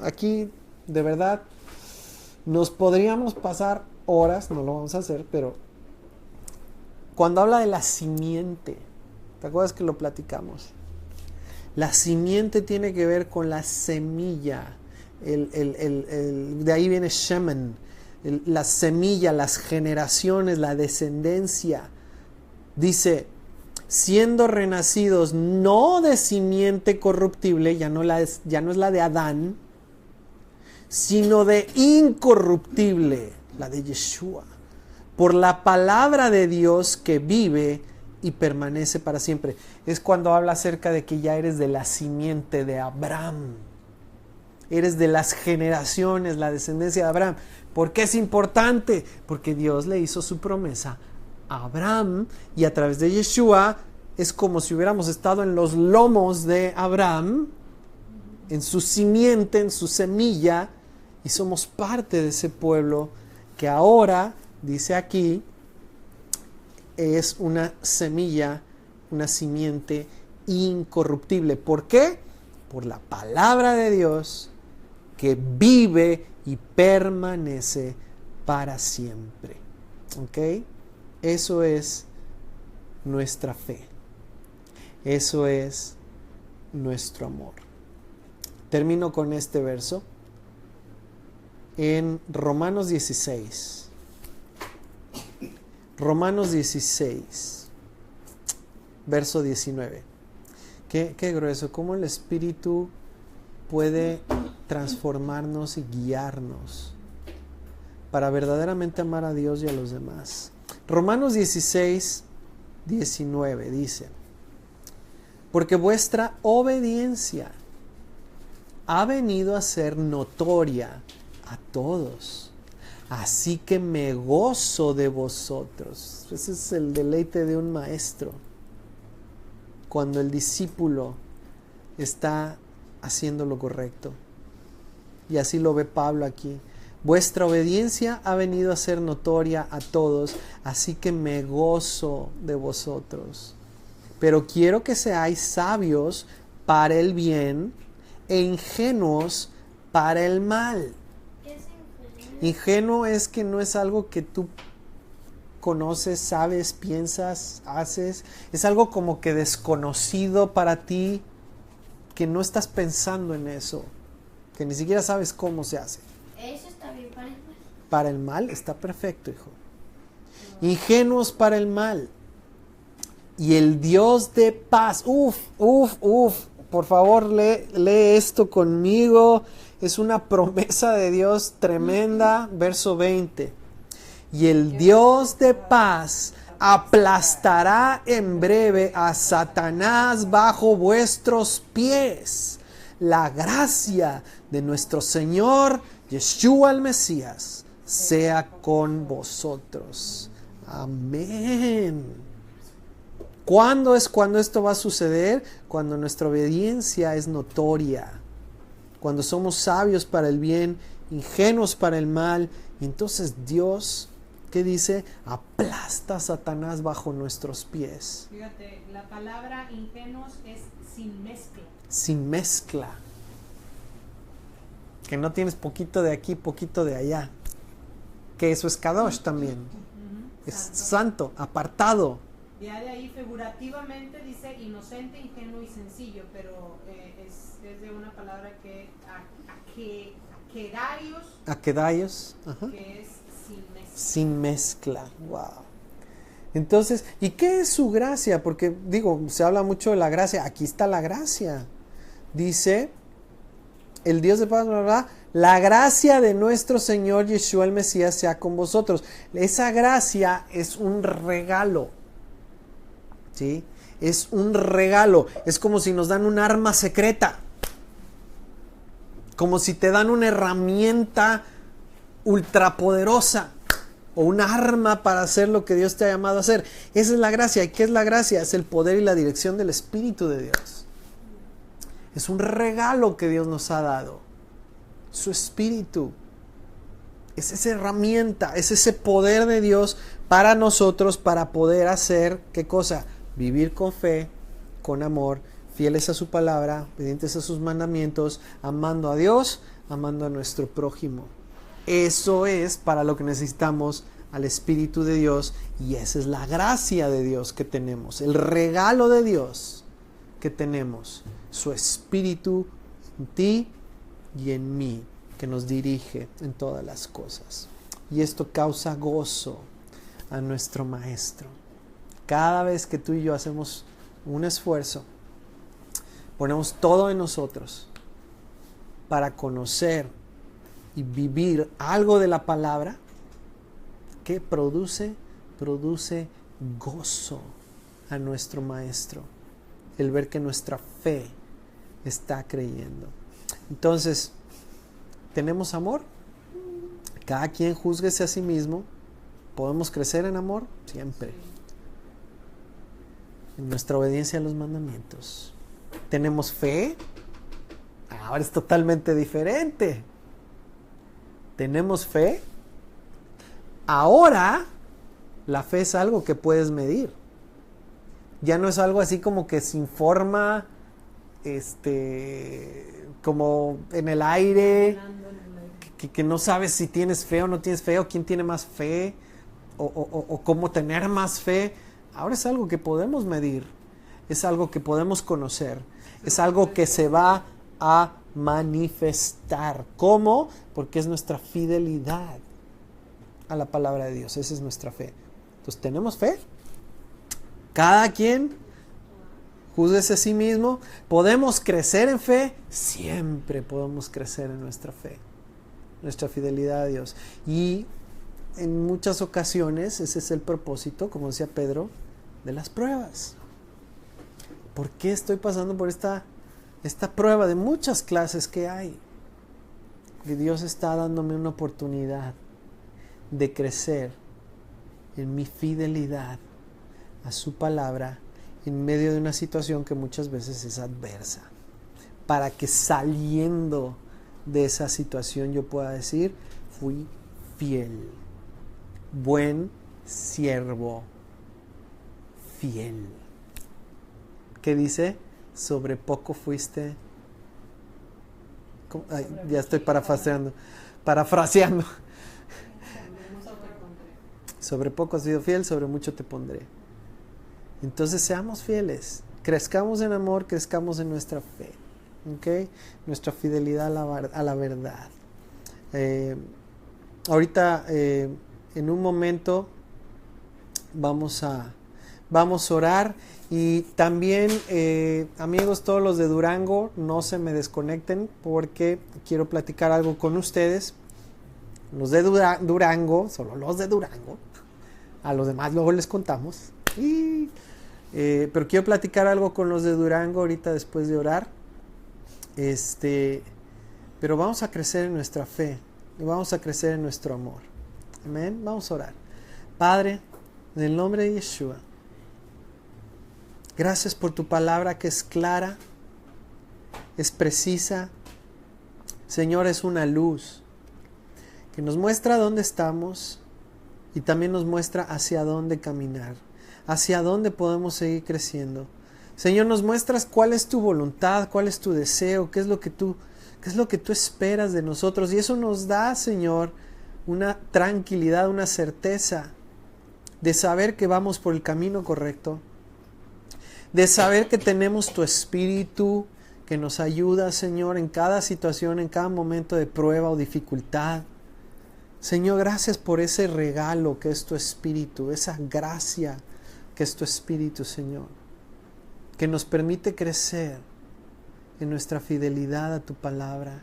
aquí de verdad nos podríamos pasar horas, no lo vamos a hacer, pero cuando habla de la simiente, ¿te acuerdas que lo platicamos? La simiente tiene que ver con la semilla. De ahí viene Shemen. La semilla, las generaciones, la descendencia. Dice, siendo renacidos no de simiente corruptible, ya no es la de Adán, sino de incorruptible, la de Yeshua, por la palabra de Dios que vive y permanece para siempre. Es cuando habla acerca de que ya eres de la simiente de Abraham. Eres de las generaciones, la descendencia de Abraham. ¿Por qué es importante? Porque Dios le hizo su promesa a Abraham y a través de Yeshua es como si hubiéramos estado en los lomos de Abraham, en su simiente, en su semilla, y somos parte de ese pueblo que ahora, dice aquí, es una semilla, una simiente incorruptible. ¿Por qué? Por la palabra de Dios que vive y permanece para siempre. ¿Ok? Eso es nuestra fe. Eso es nuestro amor. Termino con este verso. En Romanos 16. Romanos 16, verso 19. Qué grueso, cómo el Espíritu puede transformarnos y guiarnos para verdaderamente amar a Dios y a los demás. Romanos 16, 19 dice: porque vuestra obediencia ha venido a ser notoria a todos, así que me gozo de vosotros. Ese es el deleite de un maestro, cuando el discípulo está haciendo lo correcto. Y así lo ve Pablo aquí. Vuestra obediencia ha venido a ser notoria a todos, así que me gozo de vosotros. Pero quiero que seáis sabios para el bien e ingenuos para el mal. ¿Qué es ingenuo? Ingenuo es que no es algo que tú conoces, sabes, piensas, haces. Es algo como que desconocido para ti, que no estás pensando en eso, que ni siquiera sabes cómo se hace. Eso está bien para el mal. Para el mal está perfecto, hijo. Ingenuos para el mal. Y el Dios de paz. Por favor, lee esto conmigo. Es una promesa de Dios tremenda. Verso 20. Y el Dios de paz aplastará en breve a Satanás bajo vuestros pies. La gracia de nuestro Señor Yeshua el Mesías sea con vosotros. Amén. ¿Cuándo es cuando esto va a suceder? Cuando nuestra obediencia es notoria. Cuando somos sabios para el bien, ingenuos para el mal. Y entonces Dios, ¿qué dice? Aplasta a Satanás bajo nuestros pies. Fíjate, la palabra ingenuos es sin mezcla. Sin mezcla. Que no tienes poquito de aquí, poquito de allá. Que eso es Kadosh también. Es santo, apartado. Ya de ahí figurativamente dice inocente, ingenuo y sencillo, pero es de una palabra que Akedaios, que es sin mezcla. sin mezcla. Wow. Entonces, ¿y qué es su gracia? Porque digo, se habla mucho de la gracia. Aquí está la gracia. Dice el Dios de paz, ¿verdad? La gracia de nuestro Señor Yeshua el Mesías sea con vosotros. Esa gracia es un regalo. ¿Sí? Es un regalo. Es como si nos dan un arma secreta. Como si te dan una herramienta ultrapoderosa. O un arma para hacer lo que Dios te ha llamado a hacer. Esa es la gracia. ¿Y qué es la gracia? Es el poder y la dirección del Espíritu de Dios. Es un regalo que Dios nos ha dado. Su Espíritu. Es esa herramienta. Es ese poder de Dios para nosotros para poder hacer, ¿qué cosa? Vivir con fe, con amor, fieles a su palabra, obedientes a sus mandamientos, amando a Dios, amando a nuestro prójimo. Eso es para lo que necesitamos al Espíritu de Dios, y esa es la gracia de Dios que tenemos, el regalo de Dios que tenemos, su Espíritu en ti y en mí, que nos dirige en todas las cosas. Y esto causa gozo a nuestro Maestro. Cada vez que tú y yo hacemos un esfuerzo, ponemos todo en nosotros para conocer y vivir algo de la palabra, que produce gozo a nuestro Maestro, el ver que nuestra fe está creyendo. Entonces, ¿tenemos amor? Cada quien júzguese a sí mismo. ¿Podemos crecer en amor? Siempre. En nuestra obediencia a los mandamientos. ¿Tenemos fe? Ahora es totalmente diferente. ¿Tenemos fe? Ahora la fe es algo que puedes medir. Ya no es algo así como que sin forma, como en el aire, que no sabes si tienes fe o no tienes fe, o quién tiene más fe, o cómo tener más fe. Ahora es algo que podemos medir, es algo que podemos conocer, es algo que se va a manifestar. ¿Cómo? Porque es nuestra fidelidad a la palabra de Dios. Esa es nuestra fe. Entonces, ¿tenemos fe? Cada quien júzguese a sí mismo. ¿Podemos crecer en fe? Siempre podemos crecer en nuestra fe, nuestra fidelidad a Dios. Y en muchas ocasiones ese es el propósito, como decía Pedro, de las pruebas. ¿Por qué estoy pasando por esta prueba de muchas clases que hay? Que Dios está dándome una oportunidad de crecer en mi fidelidad a su palabra en medio de una situación que muchas veces es adversa, para que saliendo de esa situación yo pueda decir: fui fiel, buen siervo, fiel. ¿Qué dice? Sobre poco fuiste. Ay, ya estoy parafraseando. Sobre poco has sido fiel, sobre mucho te pondré. Entonces seamos fieles, crezcamos en amor, crezcamos en nuestra fe, ¿okay? Nuestra fidelidad a la verdad. Ahorita, en un momento, vamos a orar. Y también, amigos, todos los de Durango, no se me desconecten porque quiero platicar algo con ustedes. Los de Durango, solo los de Durango. A los demás luego les contamos. Pero quiero platicar algo con los de Durango ahorita después de orar. Pero vamos a crecer en nuestra fe y vamos a crecer en nuestro amor. Amén. Vamos a orar. Padre, en el nombre de Yeshua, gracias por tu palabra que es clara, es precisa. Señor, es una luz que nos muestra dónde estamos y también nos muestra hacia dónde caminar, hacia dónde podemos seguir creciendo. Señor, nos muestras cuál es tu voluntad, cuál es tu deseo, qué es lo que tú esperas de nosotros. Y eso nos da, Señor, una tranquilidad, una certeza de saber que vamos por el camino correcto, de saber que tenemos tu Espíritu que nos ayuda, Señor, en cada situación, en cada momento de prueba o dificultad. Señor, gracias por ese regalo que es tu Espíritu, esa gracia que es tu Espíritu, Señor, que nos permite crecer en nuestra fidelidad a tu palabra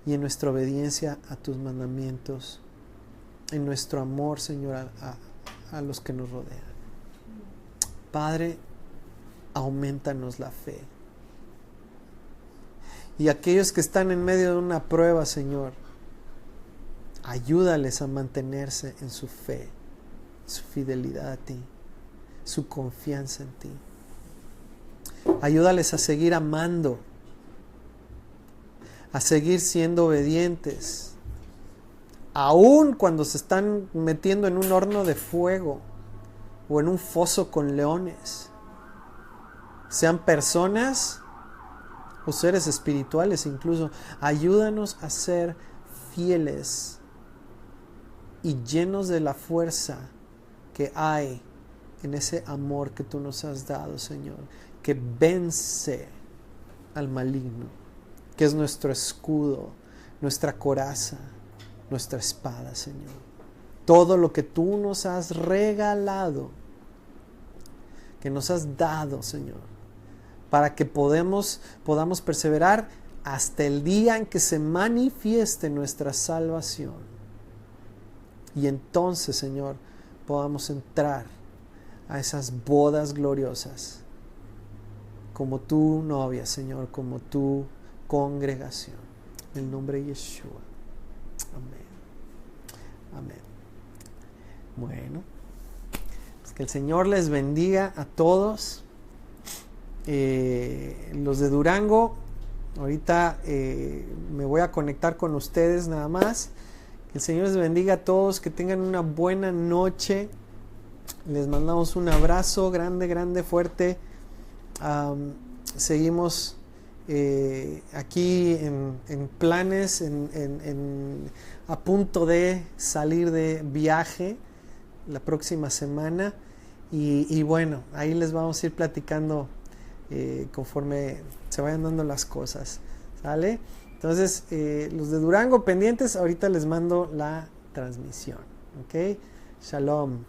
y en nuestra obediencia a tus mandamientos, en nuestro amor, Señor, a los que nos rodean. Padre, aumentanos la fe. Y aquellos que están en medio de una prueba, Señor, ayúdales a mantenerse en su fe, su fidelidad a ti, su confianza en ti. Ayúdales a seguir amando, a seguir siendo obedientes, aun cuando se están metiendo en un horno de fuego o en un foso con leones. Sean personas o seres espirituales incluso, ayúdanos a ser fieles y llenos de la fuerza que hay en ese amor que tú nos has dado, Señor, que vence al maligno, que es nuestro escudo, nuestra coraza, nuestra espada, Señor. Todo lo que tú nos has regalado, que nos has dado, Señor, para que podamos perseverar hasta el día en que se manifieste nuestra salvación. Y entonces, Señor, podamos entrar a esas bodas gloriosas como tu novia, Señor, como tu congregación. En el nombre de Yeshua. Amén. Amén. Bueno, pues que el Señor les bendiga a todos. Los de Durango, ahorita me voy a conectar con ustedes nada más. Que el Señor les bendiga a todos, que tengan una buena noche. Les mandamos un abrazo grande, fuerte. Seguimos aquí en planes, a punto de salir de viaje la próxima semana. Y bueno, ahí les vamos a ir platicando conforme se vayan dando las cosas, ¿sale? Entonces, los de Durango pendientes, ahorita les mando la transmisión, ¿ok? Shalom.